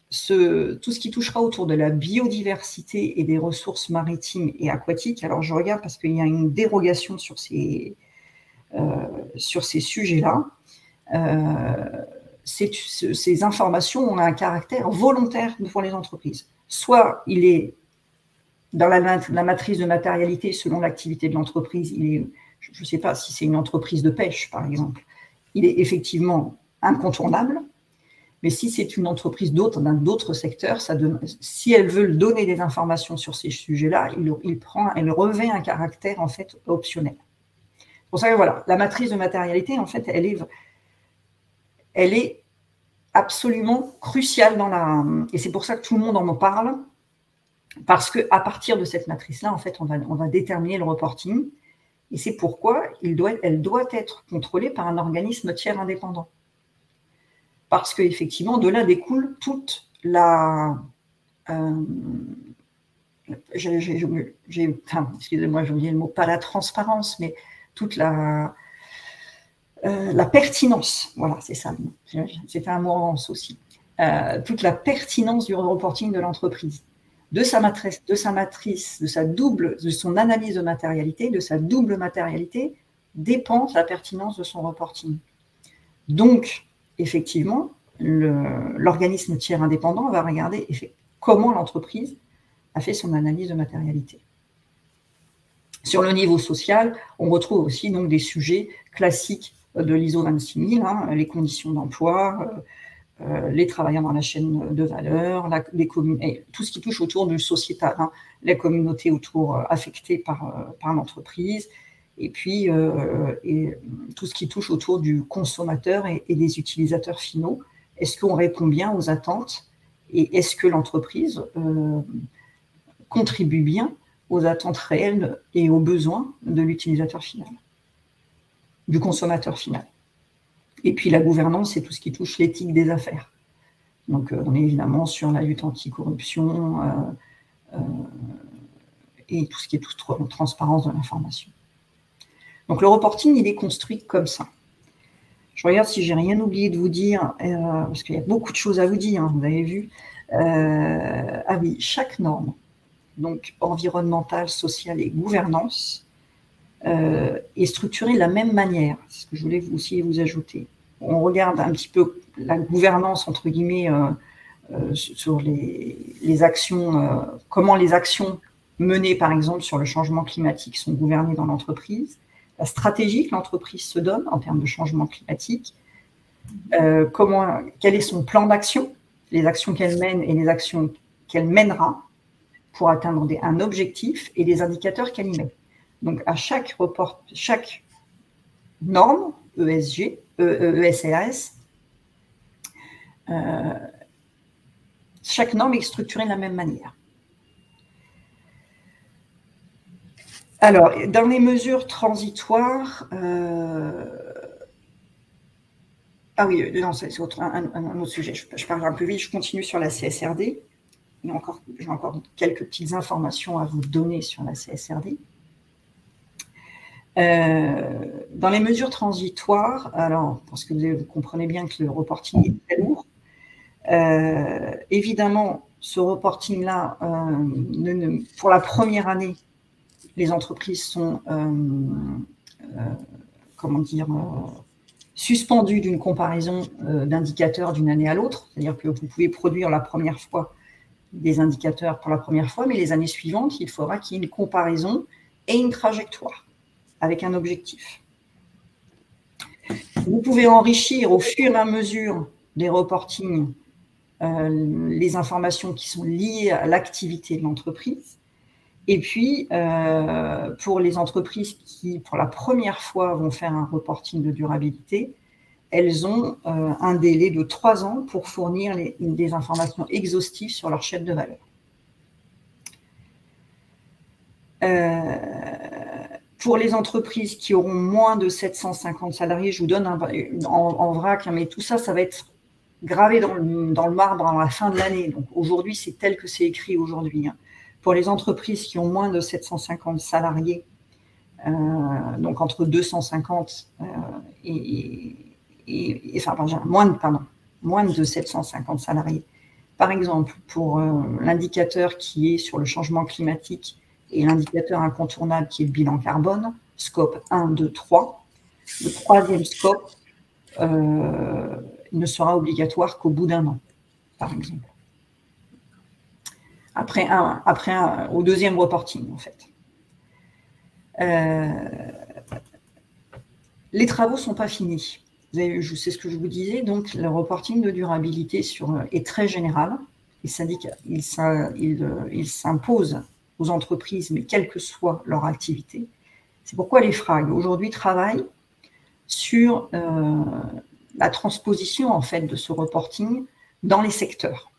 tout ce qui touchera autour de la biodiversité et des ressources maritimes et aquatiques, alors je regarde parce qu'il y a une dérogation sur ces sujets-là, ces informations ont un caractère volontaire pour les entreprises. Soit il est dans la matrice de matérialité selon l'activité de l'entreprise, je ne sais pas si c'est une entreprise de pêche par exemple, il est effectivement incontournable, mais si c'est une entreprise dans d'autres secteurs, si elle veut donner des informations sur ces sujets-là, elle revêt un caractère en fait optionnel. C'est pour ça que voilà, la matrice de matérialité, en fait, elle est absolument cruciale et c'est pour ça que tout le monde en parle, parce qu'à partir de cette matrice-là, en fait, on va déterminer le reporting, et c'est pourquoi elle doit être contrôlée par un organisme tiers indépendant. Parce qu'effectivement, de là découle toute la... excusez-moi, je dis le mot, pas la transparence, mais toute la pertinence, voilà, c'est ça, c'était un mot en aussi, toute la pertinence du reporting de l'entreprise, de son analyse de matérialité, de sa double matérialité, dépend la pertinence de son reporting. Donc, effectivement, l'organisme tiers indépendant va regarder comment l'entreprise a fait son analyse de matérialité. Sur le niveau social, on retrouve aussi donc des sujets classiques de l'ISO 26000, les conditions d'emploi, les travailleurs dans la chaîne de valeur, tout ce qui touche autour du sociétal, les communautés affectées par l'entreprise, et puis tout ce qui touche autour du consommateur et des utilisateurs finaux. Est-ce qu'on répond bien aux attentes et est-ce que l'entreprise contribue bien aux attentes réelles et aux besoins de l'utilisateur final, du consommateur final. Et puis la gouvernance, c'est tout ce qui touche l'éthique des affaires. Donc on est évidemment sur la lutte anticorruption et tout ce qui est transparence de l'information. Donc le reporting, il est construit comme ça. Je regarde si j'ai rien oublié de vous dire, parce qu'il y a beaucoup de choses à vous dire, vous avez vu. Ah oui, chaque norme, donc environnementale, sociale et gouvernance, est structurée de la même manière. C'est ce que je voulais aussi vous ajouter. On regarde un petit peu la gouvernance, entre guillemets, sur les actions, comment les actions menées, par exemple, sur le changement climatique sont gouvernées dans l'entreprise, la stratégie que l'entreprise se donne en termes de changement climatique, quel est son plan d'action, les actions qu'elle mène et les actions qu'elle mènera pour atteindre un objectif et les indicateurs qu'elle y met. Donc, à chaque norme, ESG, ESRS, chaque norme est structurée de la même manière. Alors, dans les mesures transitoires, ah oui, non, c'est un autre sujet, je parle un peu vite, je continue sur la CSRD. j'ai encore quelques petites informations à vous donner sur la CSRD. Dans les mesures transitoires, alors, parce que vous comprenez bien que le reporting est très lourd, évidemment, ce reporting-là, pour la première année, les entreprises sont, suspendues d'une comparaison d'indicateurs d'une année à l'autre. C'est-à-dire que vous pouvez produire la première fois des indicateurs pour la première fois, mais les années suivantes, il faudra qu'il y ait une comparaison et une trajectoire avec un objectif. Vous pouvez enrichir au fur et à mesure des reportings les informations qui sont liées à l'activité de l'entreprise. Et puis, pour les entreprises qui, pour la première fois, vont faire un reporting de durabilité, elles ont un délai de 3 ans pour fournir des informations exhaustives sur leur chaîne de valeur. Pour les entreprises qui auront moins de 750 salariés, je vous donne en vrac, mais tout ça, ça va être gravé dans le marbre à la fin de l'année. Donc aujourd'hui, c'est tel que c'est écrit aujourd'hui. Pour les entreprises qui ont moins de 750 salariés, donc entre 250 moins de 750 salariés. Par exemple, pour l'indicateur qui est sur le changement climatique et l'indicateur incontournable qui est le bilan carbone, scope 1, 2, 3, le troisième scope ne sera obligatoire qu'au bout d'1 an, par exemple. Au deuxième reporting, en fait. Les travaux ne sont pas finis. C'est ce que je vous disais, donc le reporting de durabilité est très général. Il s'impose aux entreprises, mais quelle que soit leur activité. C'est pourquoi les FRAG, aujourd'hui, travaillent sur la transposition, en fait, de ce reporting dans les secteurs,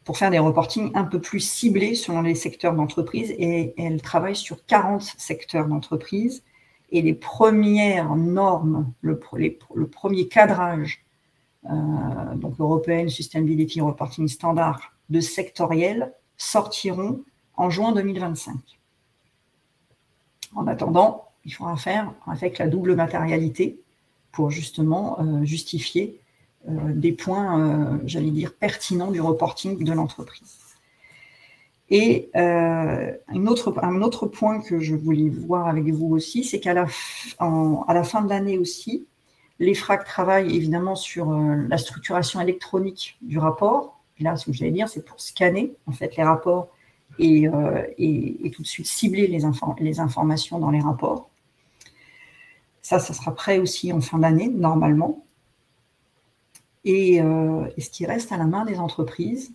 pour faire des reportings un peu plus ciblés selon les secteurs d'entreprise, et elles travaillent sur 40 secteurs d'entreprise, et les premières normes, le premier cadrage, donc European Sustainability Reporting Standard de sectoriel, sortiront en juin 2025. En attendant, il faudra faire avec la double matérialité pour justement justifier des points, j'allais dire, pertinents du reporting de l'entreprise. Et un autre point que je voulais voir avec vous aussi, c'est qu'à la fin de l'année aussi, les FRAG travaillent évidemment sur la structuration électronique du rapport. Et là, ce que j'allais dire, c'est pour scanner en fait les rapports et tout de suite cibler les informations dans les rapports. Ça sera prêt aussi en fin d'année, normalement. Et ce qui reste à la main des entreprises,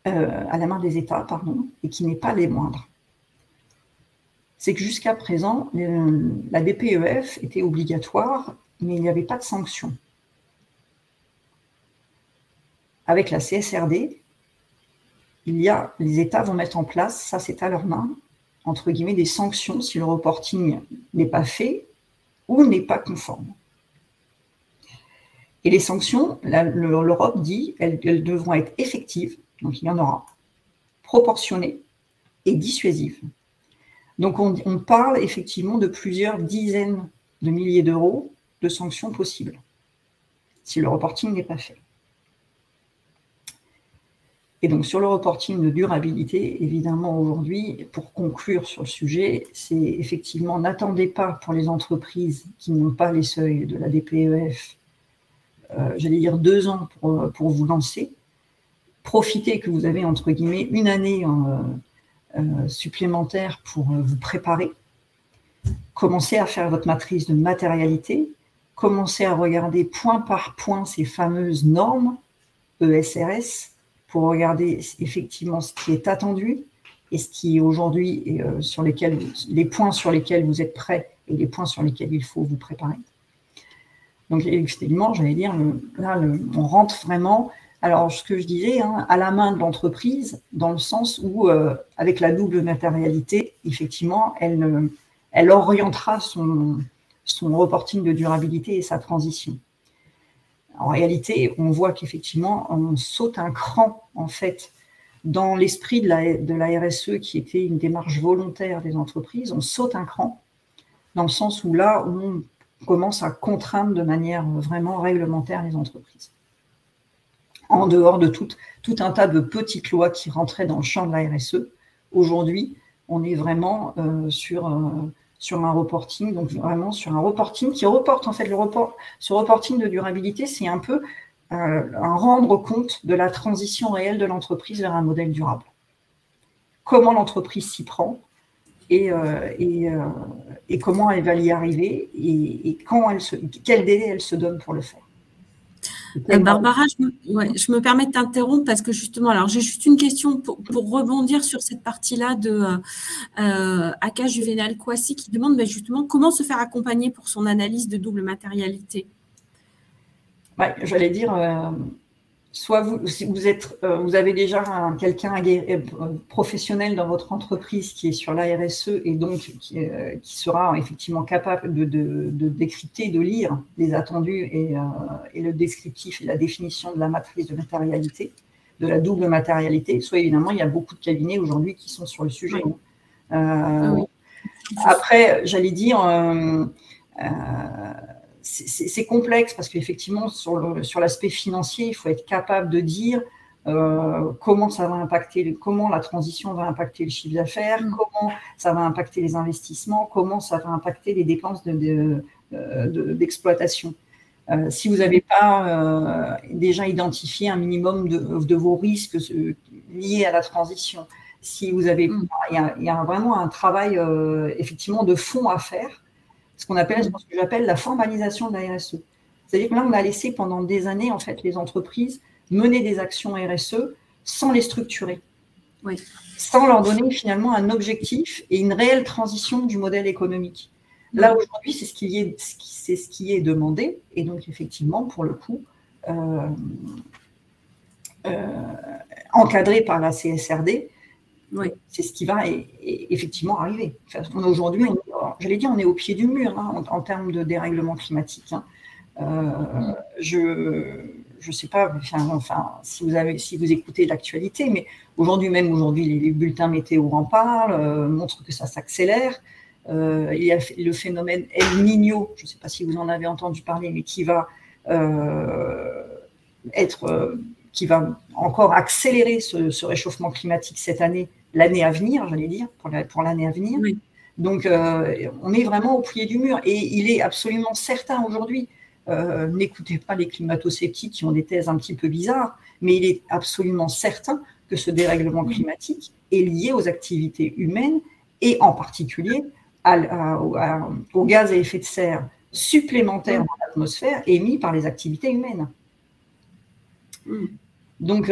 à la main des États, pardon, et qui n'est pas les moindres, c'est que jusqu'à présent, la DPEF était obligatoire, mais il n'y avait pas de sanctions. Avec la CSRD, les États vont mettre en place, ça c'est à leur main, entre guillemets, des sanctions si le reporting n'est pas fait ou n'est pas conforme. Et les sanctions, l'Europe dit, elles devront être effectives, donc il y en aura, proportionnées et dissuasives. Donc on parle effectivement de plusieurs dizaines de milliers d'euros de sanctions possibles, si le reporting n'est pas fait. Et donc sur le reporting de durabilité, évidemment aujourd'hui, pour conclure sur le sujet, c'est effectivement, n'attendez pas pour les entreprises qui n'ont pas les seuils de la DPEF, j'allais dire 2 ans pour vous lancer. Profitez que vous avez, entre guillemets, une année supplémentaire pour vous préparer. Commencez à faire votre matrice de matérialité. Commencez à regarder point par point ces fameuses normes ESRS pour regarder effectivement ce qui est attendu et ce qui aujourd'hui, les points sur lesquels vous êtes prêts et les points sur lesquels il faut vous préparer. Donc, effectivement, j'allais dire, là, on rentre vraiment, alors ce que je disais, à la main de l'entreprise, dans le sens où, avec la double matérialité, effectivement, elle orientera son reporting de durabilité et sa transition. En réalité, on voit qu'effectivement, on saute un cran, en fait, dans l'esprit de la RSE, qui était une démarche volontaire des entreprises. On saute un cran, dans le sens où là, on commence à contraindre de manière vraiment réglementaire les entreprises. En dehors de tout un tas de petites lois qui rentraient dans le champ de la RSE, aujourd'hui, on est vraiment sur un reporting, donc vraiment sur un reporting qui reporte, en fait, ce reporting de durabilité, c'est un peu un rendre compte de la transition réelle de l'entreprise vers un modèle durable. Comment l'entreprise s'y prend et comment elle va y arriver et quel délai elle se donne pour le faire. Barbara, je me permets de t'interrompre parce que justement, alors j'ai juste une question pour rebondir sur cette partie-là de Akash Juvenal Kouassi qui demande justement comment se faire accompagner pour son analyse de double matérialité. Ouais, j'allais dire, soit si vous avez déjà quelqu'un professionnel dans votre entreprise qui est sur la RSE et donc qui sera effectivement capable de décrypter, de lire les attendus et le descriptif et la définition de la matrice de matérialité, de la double matérialité. Soit évidemment, il y a beaucoup de cabinets aujourd'hui qui sont sur le sujet. Oui. Oui. Après, j'allais dire, c'est complexe parce qu'effectivement, sur l'aspect financier, il faut être capable de dire comment ça va impacter, comment la transition va impacter le chiffre d'affaires, comment ça va impacter les investissements, comment ça va impacter les dépenses d'exploitation. Si vous n'avez pas déjà identifié un minimum de vos risques liés à la transition, si vous avez, il y a vraiment un travail effectivement de fond à faire. Ce qu'on appelle, ce que j'appelle la formalisation de la RSE. C'est-à-dire que là, on a laissé pendant des années, en fait, les entreprises mener des actions RSE sans les structurer, sans leur donner finalement un objectif et une réelle transition du modèle économique. Là, aujourd'hui, c'est ce qui est demandé, et donc, effectivement, pour le coup, encadré par la CSRD, c'est ce qui va effectivement arriver. Enfin, aujourd'hui, j'allais dire, on est au pied du mur en termes de dérèglement climatique. Je ne sais pas, si vous écoutez l'actualité, mais aujourd'hui, les bulletins météo en parlent, montrent que ça s'accélère. Il y a le phénomène El Niño, je ne sais pas si vous en avez entendu parler, mais qui va encore accélérer ce réchauffement climatique cette année, l'année à venir, j'allais dire, pour l'année à venir. Oui. Donc, on est vraiment au pied du mur. Et il est absolument certain aujourd'hui, n'écoutez pas les climato-sceptiques qui ont des thèses un petit peu bizarres, mais il est absolument certain que ce dérèglement climatique est lié aux activités humaines et en particulier aux gaz à effet de serre supplémentaires dans l'atmosphère émis par les activités humaines. Donc,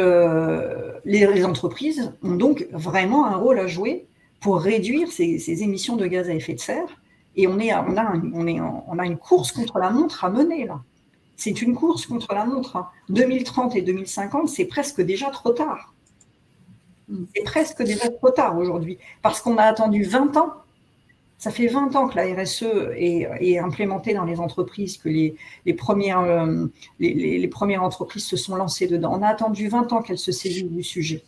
les entreprises ont donc vraiment un rôle à jouer pour réduire ces émissions de gaz à effet de serre. Et on a une course contre la montre à mener, là. C'est une course contre la montre. 2030 et 2050, c'est presque déjà trop tard. C'est presque déjà trop tard aujourd'hui, parce qu'on a attendu 20 ans. Ça fait 20 ans que la RSE est implémentée dans les entreprises, que les premières entreprises se sont lancées dedans. On a attendu 20 ans qu'elles se saisissent du sujet.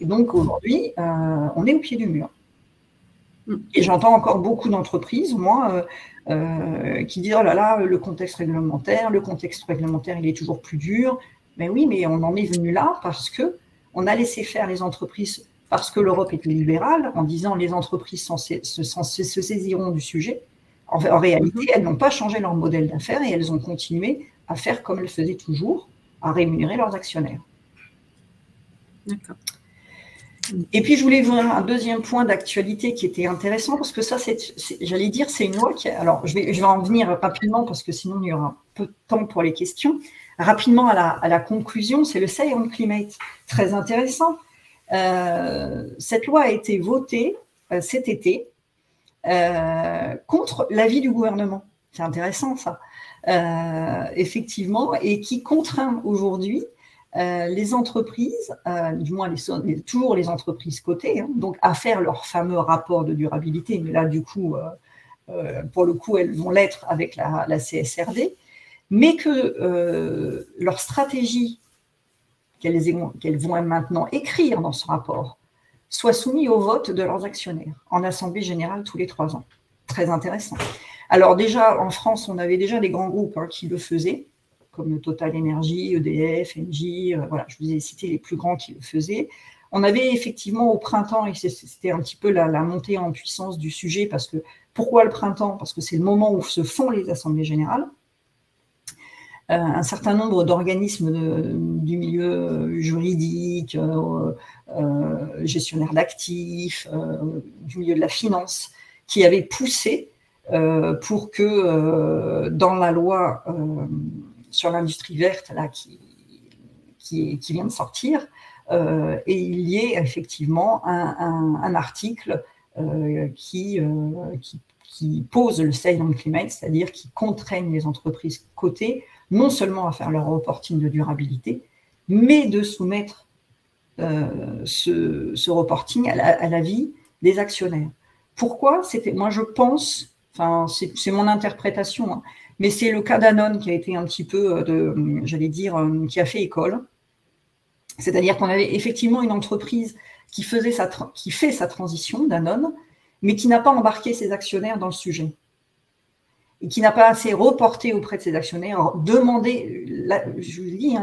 Et donc, aujourd'hui, on est au pied du mur. Et j'entends encore beaucoup d'entreprises, moi, qui disent « Oh là là, le contexte réglementaire, il est toujours plus dur. » Mais oui, mais on en est venu là parce qu'on a laissé faire les entreprises, parce que l'Europe était libérale, en disant « les entreprises se saisiront du sujet ». En réalité, elles n'ont pas changé leur modèle d'affaires et elles ont continué à faire comme elles faisaient toujours, à rémunérer leurs actionnaires. D'accord. Et puis, je voulais voir un deuxième point d'actualité qui était intéressant, parce que ça, j'allais dire, c'est une loi qui… Alors, je vais en venir rapidement, parce que sinon, il y aura peu de temps pour les questions. Rapidement, à la conclusion, c'est le Say on Climate. Très intéressant. Cette loi a été votée cet été contre l'avis du gouvernement. C'est intéressant, ça. Effectivement, et qui contraint aujourd'hui les entreprises, du moins toujours les entreprises cotées, donc à faire leur fameux rapport de durabilité, mais là, du coup, pour le coup, elles vont l'être avec la CSRD, mais que leur stratégie qu'elles vont maintenant écrire dans ce rapport soit soumise au vote de leurs actionnaires en assemblée générale tous les 3 ans. Très intéressant. Alors déjà, en France, on avait déjà des grands groupes qui le faisaient, comme Total Energy, EDF, Engie, voilà, je vous ai cité les plus grands qui le faisaient. On avait effectivement au printemps, et c'était un petit peu la montée en puissance du sujet, parce que pourquoi le printemps? Parce que c'est le moment où se font les assemblées générales. Un certain nombre d'organismes du milieu juridique, gestionnaires d'actifs, du milieu de la finance, qui avaient poussé pour que dans la loi sur l'industrie verte là, qui vient de sortir, et il y ait effectivement un article qui pose le say on climate, c'est-à-dire qui contraigne les entreprises cotées non seulement à faire leur reporting de durabilité, mais de soumettre ce reporting à l'avis des actionnaires. Pourquoi? Moi je pense, enfin c'est mon interprétation, mais c'est le cas Danone qui a été un petit peu, j'allais dire, qui a fait école. C'est-à-dire qu'on avait effectivement une entreprise qui fait sa transition, Danone, mais qui n'a pas embarqué ses actionnaires dans le sujet et qui n'a pas assez reporté auprès de ses actionnaires, demandé, je vous dis,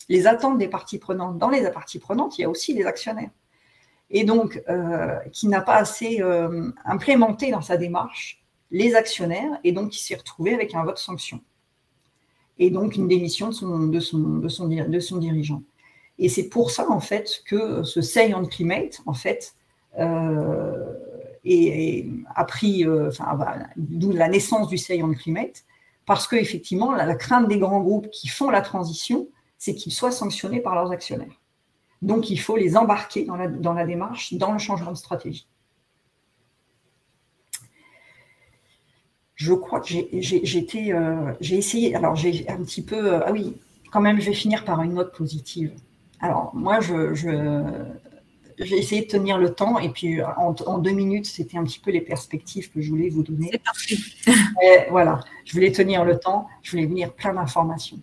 les attentes des parties prenantes. Dans les parties prenantes, il y a aussi les actionnaires. Et donc, qui n'a pas assez implémenté dans sa démarche les actionnaires, et donc qui s'est retrouvé avec un vote sanction. Et donc une démission de son dirigeant. Et c'est pour ça, en fait, que ce say on climate, en fait, a pris, d'où la naissance du say on climate, parce qu'effectivement, la crainte des grands groupes qui font la transition, c'est qu'ils soient sanctionnés par leurs actionnaires. Donc, il faut les embarquer dans la démarche, dans le changement de stratégie. Je crois que j'ai essayé, alors j'ai un petit peu, ah oui, quand même, je vais finir par une note positive. Alors, moi, j'ai essayé de tenir le temps, et puis en 2 minutes, c'était un petit peu les perspectives que je voulais vous donner. C'est parfait. Voilà, je voulais tenir le temps, je voulais vous dire plein d'informations.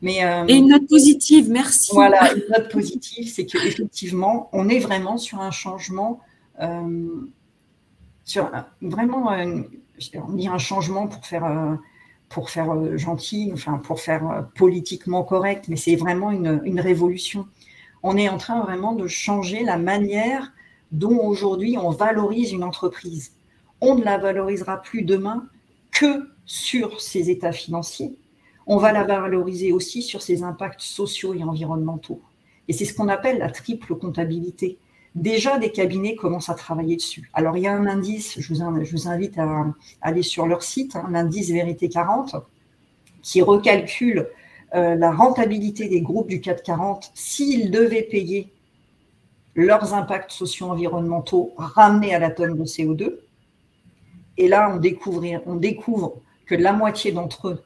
Mais, et une note positive, merci. Voilà, une note positive, c'est qu'effectivement, on est vraiment sur un changement, on dit un changement pour faire gentil, enfin pour faire politiquement correct, mais c'est vraiment une révolution. On est en train vraiment de changer la manière dont aujourd'hui on valorise une entreprise. On ne la valorisera plus demain que sur ses états financiers. On va la valoriser aussi sur ses impacts sociaux et environnementaux. Et c'est ce qu'on appelle la triple comptabilité. Déjà, des cabinets commencent à travailler dessus. Alors, il y a un indice, je vous invite à aller sur leur site, l'indice Vérité 40, qui recalcule la rentabilité des groupes du CAC 40 s'ils devaient payer leurs impacts socio-environnementaux ramenés à la tonne de CO2. Et là, on découvre que la moitié d'entre eux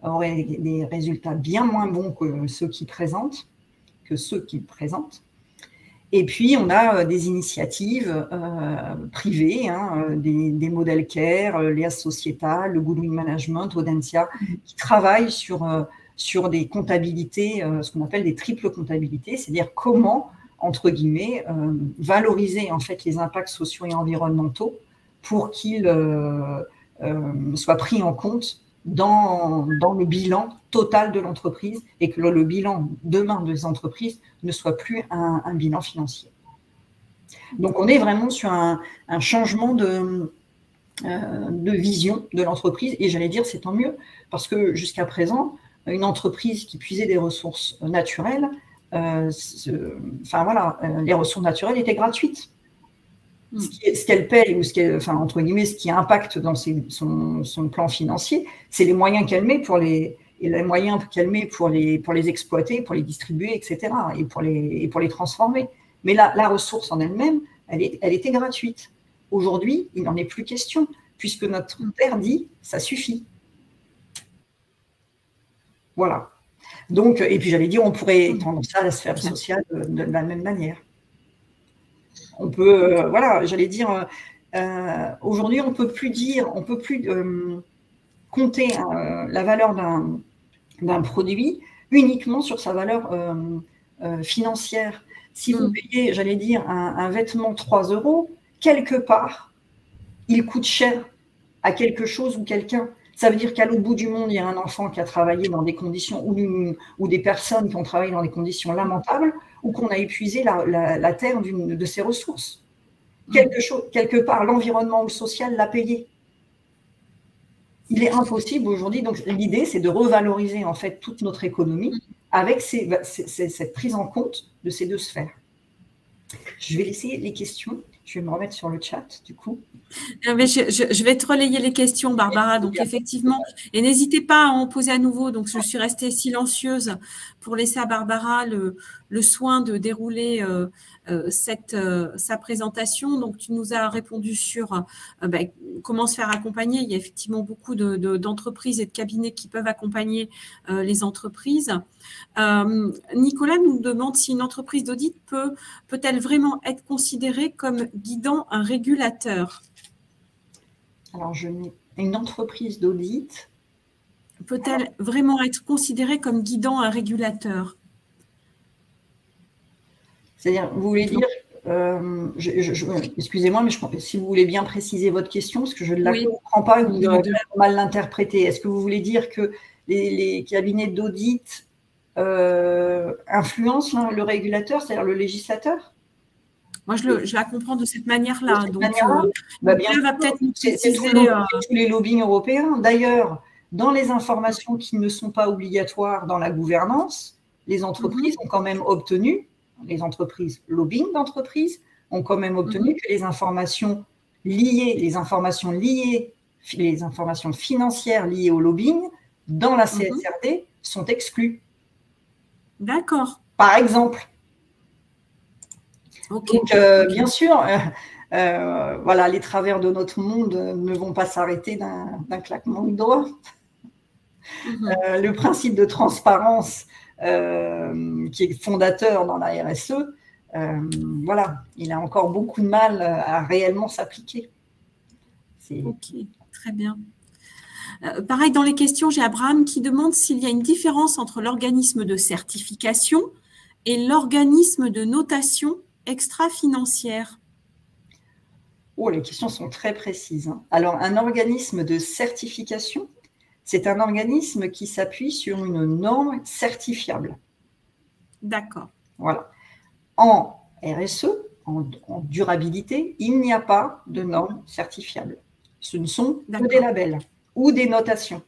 auraient des résultats bien moins bons que ceux qu'ils présentent. Et puis, on a des initiatives privées, des modèles CARE, Lias Societal, le Goodwin Management, Audencia, qui travaillent sur des comptabilités, ce qu'on appelle des triples comptabilités, c'est-à-dire comment, entre guillemets, valoriser en fait les impacts sociaux et environnementaux pour qu'ils soient pris en compte dans le bilan total de l'entreprise et que le bilan demain des entreprises ne soit plus un bilan financier. Donc, on est vraiment sur un changement de vision de l'entreprise et j'allais dire c'est tant mieux parce que jusqu'à présent, une entreprise qui puisait des ressources naturelles, les ressources naturelles étaient gratuites. Ce qu'elle paye ou entre guillemets, ce qui impacte dans son plan financier, c'est les moyens qu'elle met pour les exploiter, pour les distribuer, etc. et pour les transformer. Mais la ressource en elle-même, elle était gratuite. Aujourd'hui, il n'en est plus question, puisque notre père dit « ça suffit ». Voilà. Donc, et puis j'allais dire, on pourrait étendre ça à la sphère sociale de la même manière. On peut, j'allais dire, aujourd'hui, on peut plus compter la valeur d'un produit uniquement sur sa valeur financière. Si vous payez, j'allais dire, un vêtement 3 €, quelque part, il coûte cher à quelque chose ou quelqu'un. Ça veut dire qu'à l'autre bout du monde, il y a un enfant qui a travaillé dans des conditions, ou des personnes qui ont travaillé dans des conditions lamentables, ou qu'on a épuisé la terre de ses ressources. Quelque part, l'environnement ou le social l'a payé. Il est impossible aujourd'hui, donc l'idée, c'est de revaloriser en fait toute notre économie avec cette prise en compte de ces 2 sphères. Je vais laisser les questions. Je vais me remettre sur le chat, du coup. Mais je vais te relayer les questions, Barbara. Donc, effectivement, et n'hésitez pas à en poser à nouveau. Donc, je suis restée silencieuse pour laisser à Barbara le soin de dérouler sa présentation. Donc, tu nous as répondu sur comment se faire accompagner. Il y a effectivement beaucoup d'entreprises et de cabinets qui peuvent accompagner les entreprises. Nicolas nous demande si une entreprise d'audit peut-elle vraiment être considérée comme guidant un régulateur? Alors, une entreprise d'audit peut-elle vraiment être considérée comme guidant un régulateur? C'est-à-dire, vous voulez dire, excusez-moi, mais si vous voulez bien préciser votre question, parce que je ne la comprends pas et vous aurez mal l'interpréter. Est-ce que vous voulez dire que les cabinets d'audit influencent le régulateur, c'est-à-dire le législateur? Moi, je la comprends de cette manière-là. Donc, bien va peut-être nous préciser tous les lobbying européens. D'ailleurs, dans les informations qui ne sont pas obligatoires dans la gouvernance, les entreprises ont quand même obtenu, les entreprises lobbying d'entreprises ont quand même obtenu que les informations financières liées au lobbying dans la CSRD sont exclues. D'accord. Par exemple. Okay. Donc, bien sûr, voilà, les travers de notre monde ne vont pas s'arrêter d'un claquement de doigts. Le principe de transparence qui est fondateur dans la RSE, voilà, il a encore beaucoup de mal à réellement s'appliquer. Ok, très bien. Pareil, dans les questions, j'ai Abraham qui demande s'il y a une différence entre l'organisme de certification et l'organisme de notation extra-financière. Oh, les questions sont très précises. Hein. Alors, un organisme de certification, c'est un organisme qui s'appuie sur une norme certifiable. D'accord. Voilà. En RSE, en durabilité, il n'y a pas de normes certifiables. Ce ne sont que des labels ou des notations.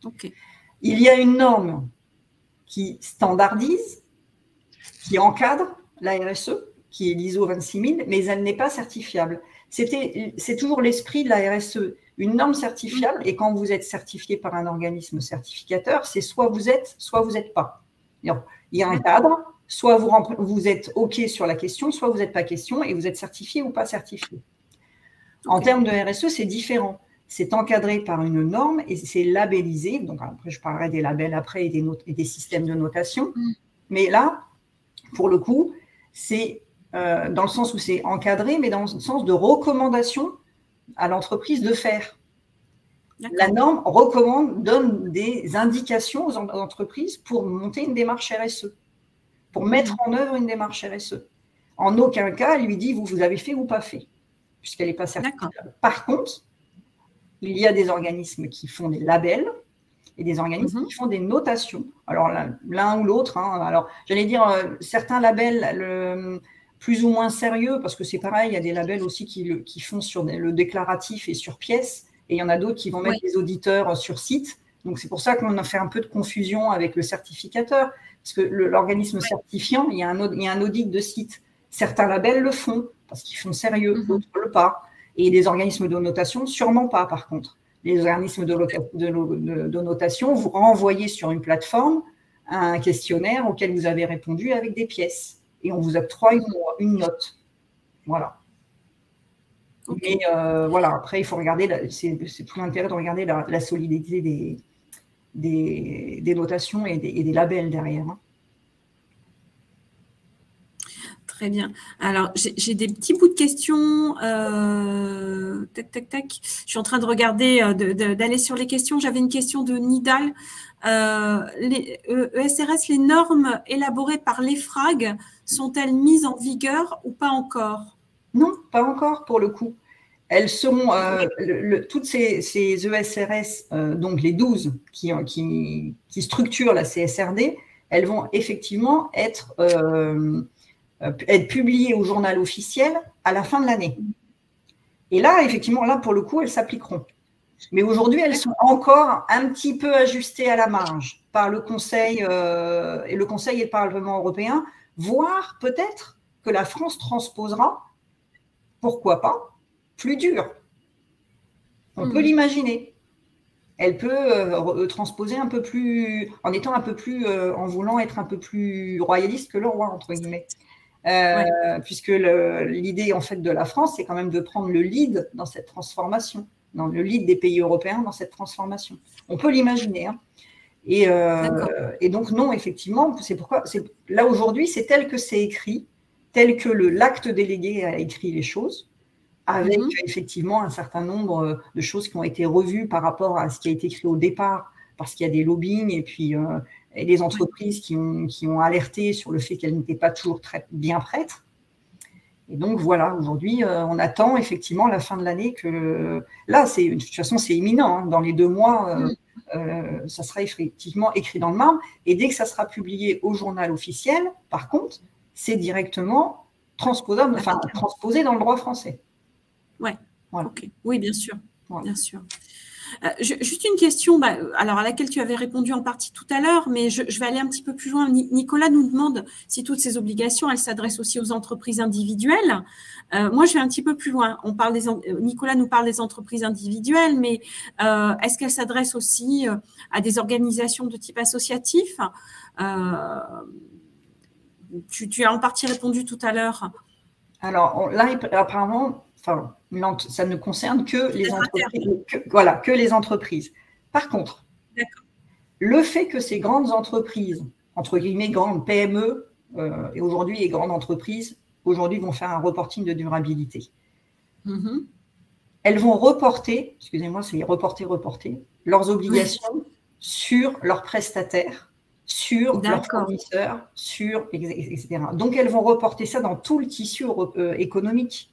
Okay. Il y a une norme qui standardise, qui encadre la RSE, qui est l'ISO 26000, mais elle n'est pas certifiable. C'est toujours l'esprit de la RSE. Une norme certifiable, et quand vous êtes certifié par un organisme certificateur, c'est soit vous êtes pas. Il y a un cadre, soit vous êtes OK sur la question, soit vous n'êtes pas question, et vous êtes certifié ou pas certifié. En termes de RSE, c'est différent. C'est encadré par une norme et c'est labellisé. Donc après, je parlerai des labels après et des systèmes de notation. Mais là, pour le coup, c'est dans le sens où c'est encadré, mais dans le sens de recommandation à l'entreprise de faire. La norme donne des indications aux entreprises pour monter une démarche RSE, pour mettre en œuvre une démarche RSE. En aucun cas, elle lui dit vous avez fait ou pas fait, puisqu'elle n'est pas certifiable. Par contre, il y a des organismes qui font des labels et des organismes qui font des notations. Alors, l'un ou l'autre. Hein. Alors, j'allais dire, certains labels plus ou moins sérieux, parce que c'est pareil, il y a des labels aussi qui font sur le déclaratif et sur pièce, et il y en a d'autres qui vont mettre des auditeurs sur site. Donc, c'est pour ça qu'on a fait un peu de confusion avec le certificateur, parce que l'organisme certifiant, il y a un audit de site. Certains labels le font, parce qu'ils font sérieux, d'autres le pas. Et les organismes de notation, sûrement pas, par contre. Les organismes de notation, vous renvoyez sur une plateforme un questionnaire auquel vous avez répondu avec des pièces. Et on vous octroie une note. Voilà. Mais voilà, après, il faut regarder, c'est tout l'intérêt de regarder la solidité des notations et des labels derrière. Hein. Très bien. Alors, j'ai des petits bouts de questions. Tac, tac, tac. Je suis en train de regarder, d'aller sur les questions. J'avais une question de Nidal. Les ESRS, les normes élaborées par l'EFRAG sont-elles mises en vigueur ou pas encore? Non, pas encore pour le coup. Elles seront, toutes ces ESRS, donc les 12 qui structurent la CSRD, elles vont effectivement être publiées au journal officiel à la fin de l'année. Et là, effectivement, là, pour le coup, elles s'appliqueront. Mais aujourd'hui, elles sont encore un petit peu ajustées à la marge par le Conseil et le Parlement européen, voire peut-être que la France transposera, pourquoi pas, plus dur. On peut l'imaginer. Elle peut transposer un peu plus, en étant un peu plus, en voulant être un peu plus royaliste que le roi, entre guillemets. Puisque l'idée, en fait, de la France, c'est quand même de prendre le lead dans cette transformation, dans le lead des pays européens dans cette transformation. On peut l'imaginer. Hein. Et donc, non, effectivement, c'est pourquoi, là, aujourd'hui, c'est tel que c'est écrit, tel que l'acte délégué a écrit les choses, avec effectivement un certain nombre de choses qui ont été revues par rapport à ce qui a été écrit au départ, parce qu'il y a des lobbying et puis et des entreprises qui ont alerté sur le fait qu'elles n'étaient pas toujours très bien prêtes. Et donc voilà, aujourd'hui, on attend effectivement la fin de l'année que… Là, de toute façon, c'est imminent. Hein, dans les 2 mois, ça sera effectivement écrit dans le marbre. Et dès que ça sera publié au journal officiel, par contre, c'est directement transposable, enfin transposé dans le droit français. Ouais. Voilà. Okay. Oui, bien sûr. Voilà. Bien sûr. Juste une question, alors à laquelle tu avais répondu en partie tout à l'heure, mais je vais aller un petit peu plus loin. Nicolas nous demande si toutes ces obligations, elles s'adressent aussi aux entreprises individuelles. Moi, je vais un petit peu plus loin. Nicolas nous parle des entreprises individuelles, mais est-ce qu'elles s'adressent aussi à des organisations de type associatif? Tu as en partie répondu tout à l'heure. Alors là, apparemment… Enfin, ça ne concerne que les entreprises. Que les entreprises. Par contre, le fait que ces grandes entreprises, entre guillemets grandes PME, et aujourd'hui les grandes entreprises, aujourd'hui vont faire un reporting de durabilité. Elles vont reporter, excusez-moi, c'est reporter, leurs obligations sur leurs prestataires, sur leurs fournisseurs, etc. Donc elles vont reporter ça dans tout le tissu économique.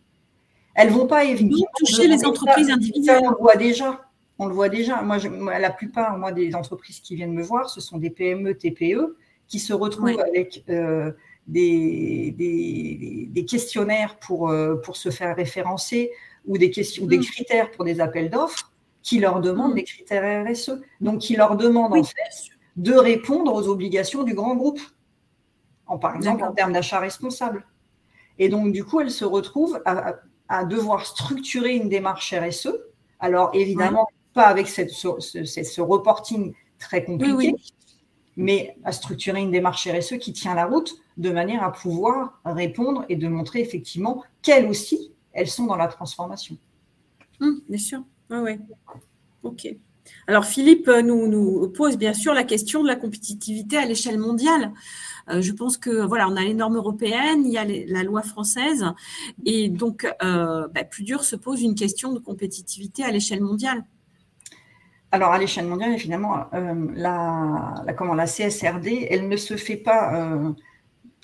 Elles ne vont pas évidemment toucher les entreprises individuelles. Ça, on le voit déjà. Moi, la plupart des entreprises qui viennent me voir, ce sont des PME, TPE qui se retrouvent avec des questionnaires pour se faire référencer ou des critères pour des appels d'offres qui leur demandent des critères RSE. Donc, qui leur demandent en fait de répondre aux obligations du grand groupe, par exemple en termes d'achat responsable. Et donc, du coup, elles se retrouvent à devoir structurer une démarche RSE. Alors, évidemment, pas avec ce reporting très compliqué, mais à structurer une démarche RSE qui tient la route de manière à pouvoir répondre et de montrer effectivement qu'elles aussi, elles sont dans la transformation. Bien sûr. Oui. OK. Alors, Philippe nous pose bien sûr la question de la compétitivité à l'échelle mondiale. Je pense que voilà, on a les normes européennes, il y a la loi française, et donc plus dur se pose une question de compétitivité à l'échelle mondiale. Alors à l'échelle mondiale, finalement, la CSRD, elle ne se fait pas,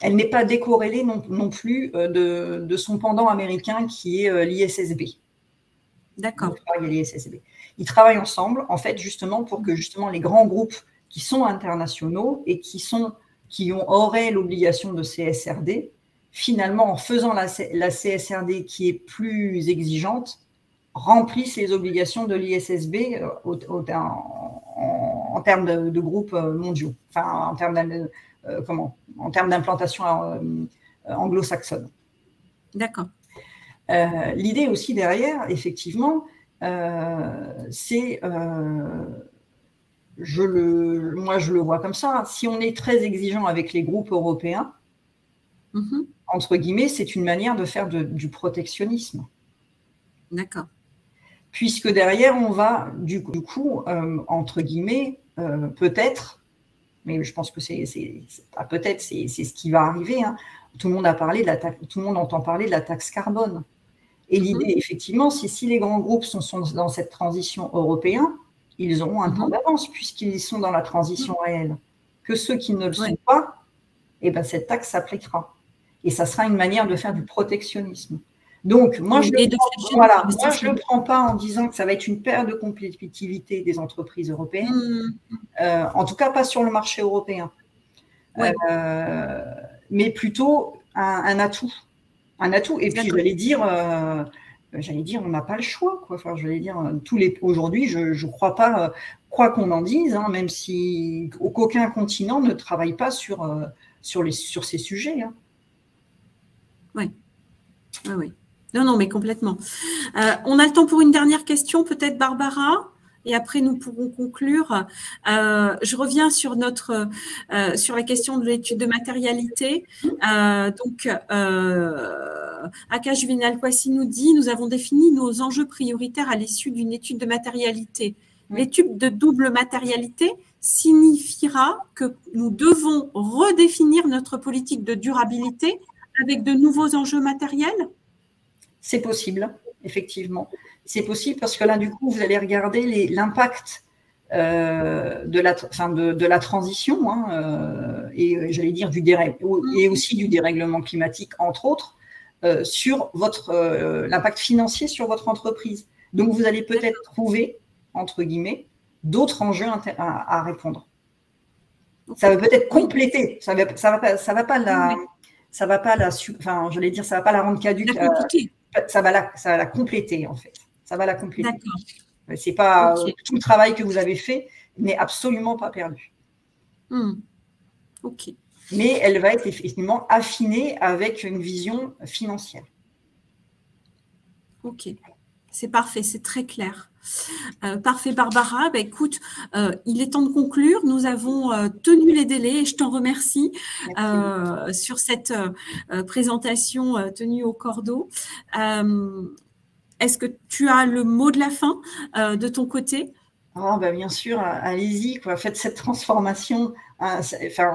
elle n'est pas décorrélée non plus de son pendant américain qui est l'ISSB. D'accord. Ils travaillent ensemble, en fait, justement pour que justement les grands groupes qui sont internationaux et qui auraient l'obligation de CSRD, finalement, en faisant la CSRD qui est plus exigeante, remplissent les obligations de l'ISSB en termes de groupes mondiaux, enfin, en termes d'implantation anglo-saxonne. D'accord. L'idée aussi derrière, effectivement, c'est… moi, je le vois comme ça. Si on est très exigeant avec les groupes européens, entre guillemets, c'est une manière de faire du protectionnisme. D'accord. Puisque derrière, on va, du coup, entre guillemets, peut-être mais je pense que peut-être c'est ce qui va arriver. Hein. Tout le monde entend parler de la taxe carbone. Et l'idée, effectivement, c'est si les grands groupes sont dans cette transition européenne, ils auront un temps d'avance puisqu'ils sont dans la transition réelle. Que ceux qui ne le sont pas, eh ben, cette taxe s'appliquera. Et ça sera une manière de faire du protectionnisme. Donc, moi, je ne le prends pas en disant que ça va être une perte de compétitivité des entreprises européennes. En tout cas, pas sur le marché européen. Mais plutôt un atout. Un atout. Et puis, j'allais dire, on n'a pas le choix, quoi. Enfin, j'allais dire, aujourd'hui, je ne crois pas, quoi qu'on en dise, hein, même si aucun continent ne travaille pas sur ces sujets. Hein. Oui. Oui. Non, mais complètement. On a le temps pour une dernière question, peut-être, Barbara, et après nous pourrons conclure. Je reviens sur la question de l'étude de matérialité. Donc, Akash Vinal-Kwasi nous dit: nous avons défini nos enjeux prioritaires à l'issue d'une étude de matérialité. L'étude de double matérialité signifiera que nous devons redéfinir notre politique de durabilité avec de nouveaux enjeux matériels? C'est possible, effectivement. C'est possible parce que là, du coup, vous allez regarder l'impact de la transition, hein, et j'allais dire et aussi du dérèglement climatique, entre autres, sur l'impact financier sur votre entreprise. Donc, vous allez peut-être trouver, entre guillemets, d'autres enjeux à répondre. Ça va peut-être compléter, ça va pas la rendre caduque. Ça va la compléter, en fait. Ça va la compléter. D'accord. C'est pas tout le travail que vous avez fait n'est absolument pas perdu. OK. Mais elle va être effectivement affinée avec une vision financière. OK. C'est parfait, c'est très clair. Parfait, Barbara. Ben, écoute, il est temps de conclure. Nous avons tenu les délais et je t'en remercie sur cette présentation tenue au cordeau. Est-ce que tu as le mot de la fin de ton côté? Bien sûr, allez-y, faites cette transformation.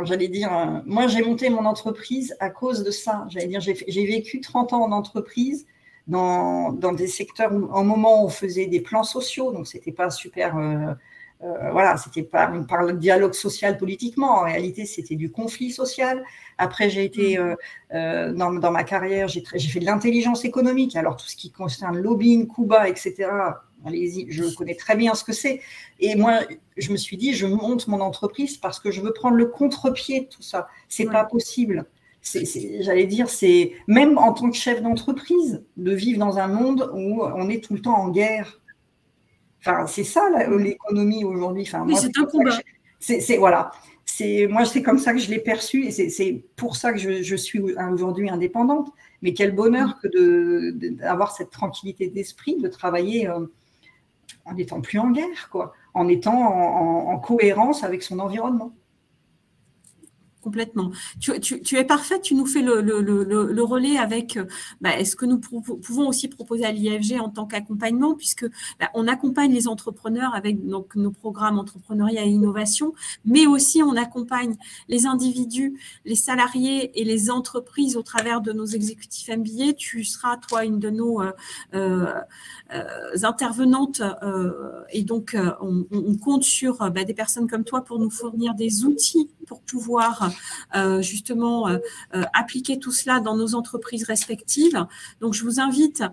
J'allais dire, moi j'ai monté mon entreprise à cause de ça. J'allais dire, j'ai vécu 30 ans en entreprise, dans des secteurs où, au moment où on faisait des plans sociaux, donc c'était pas super, c'était pas, on parle de dialogue social politiquement, en réalité c'était du conflit social. Après j'ai été, dans ma carrière, j'ai fait de l'intelligence économique, alors tout ce qui concerne lobbying, Cuba, etc., allez-y, je connais très bien ce que c'est. Et moi, je me suis dit, je monte mon entreprise parce que je veux prendre le contre-pied de tout ça. C'est pas possible. J'allais dire, c'est même en tant que chef d'entreprise, de vivre dans un monde où on est tout le temps en guerre. Enfin, c'est ça l'économie aujourd'hui. Enfin, oui, c'est un combat. Moi, c'est comme ça que je l'ai perçu et c'est pour ça que je suis aujourd'hui indépendante. Mais quel bonheur que d'avoir cette tranquillité d'esprit, de travailler en n'étant plus en guerre, quoi, en étant en cohérence avec son environnement. Complètement. Tu es parfaite, tu nous fais le relais avec ce que nous pouvons aussi proposer à l'IFG en tant qu'accompagnement, puisque on accompagne les entrepreneurs avec nos programmes entrepreneuriat et innovation, mais aussi on accompagne les individus, les salariés et les entreprises au travers de nos exécutifs MBA. Tu seras, toi, une de nos intervenantes et donc on compte sur des personnes comme toi pour nous fournir des outils pour pouvoir justement appliquer tout cela dans nos entreprises respectives. Donc, je vous invite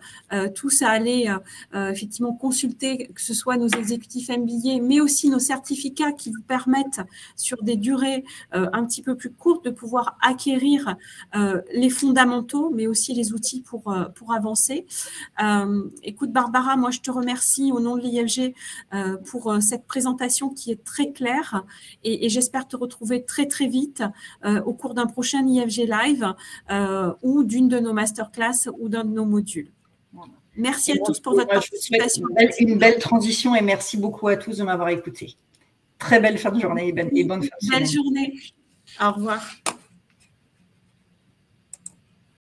tous à aller effectivement consulter, que ce soit nos exécutifs MBA, mais aussi nos certificats qui vous permettent sur des durées un petit peu plus courtes de pouvoir acquérir les fondamentaux, mais aussi les outils pour avancer. Écoute, Barbara, moi, je te remercie au nom de l'IFG pour cette présentation qui est très claire et j'espère te retrouver très, très vite au cours d'un prochain IFG Live ou d'une de nos masterclass ou d'un de nos modules. Merci à tous pour votre participation. Une belle transition et merci beaucoup à tous de m'avoir écouté. Très belle fin de journée et bonne fin de semaine. Belle journée. Au revoir.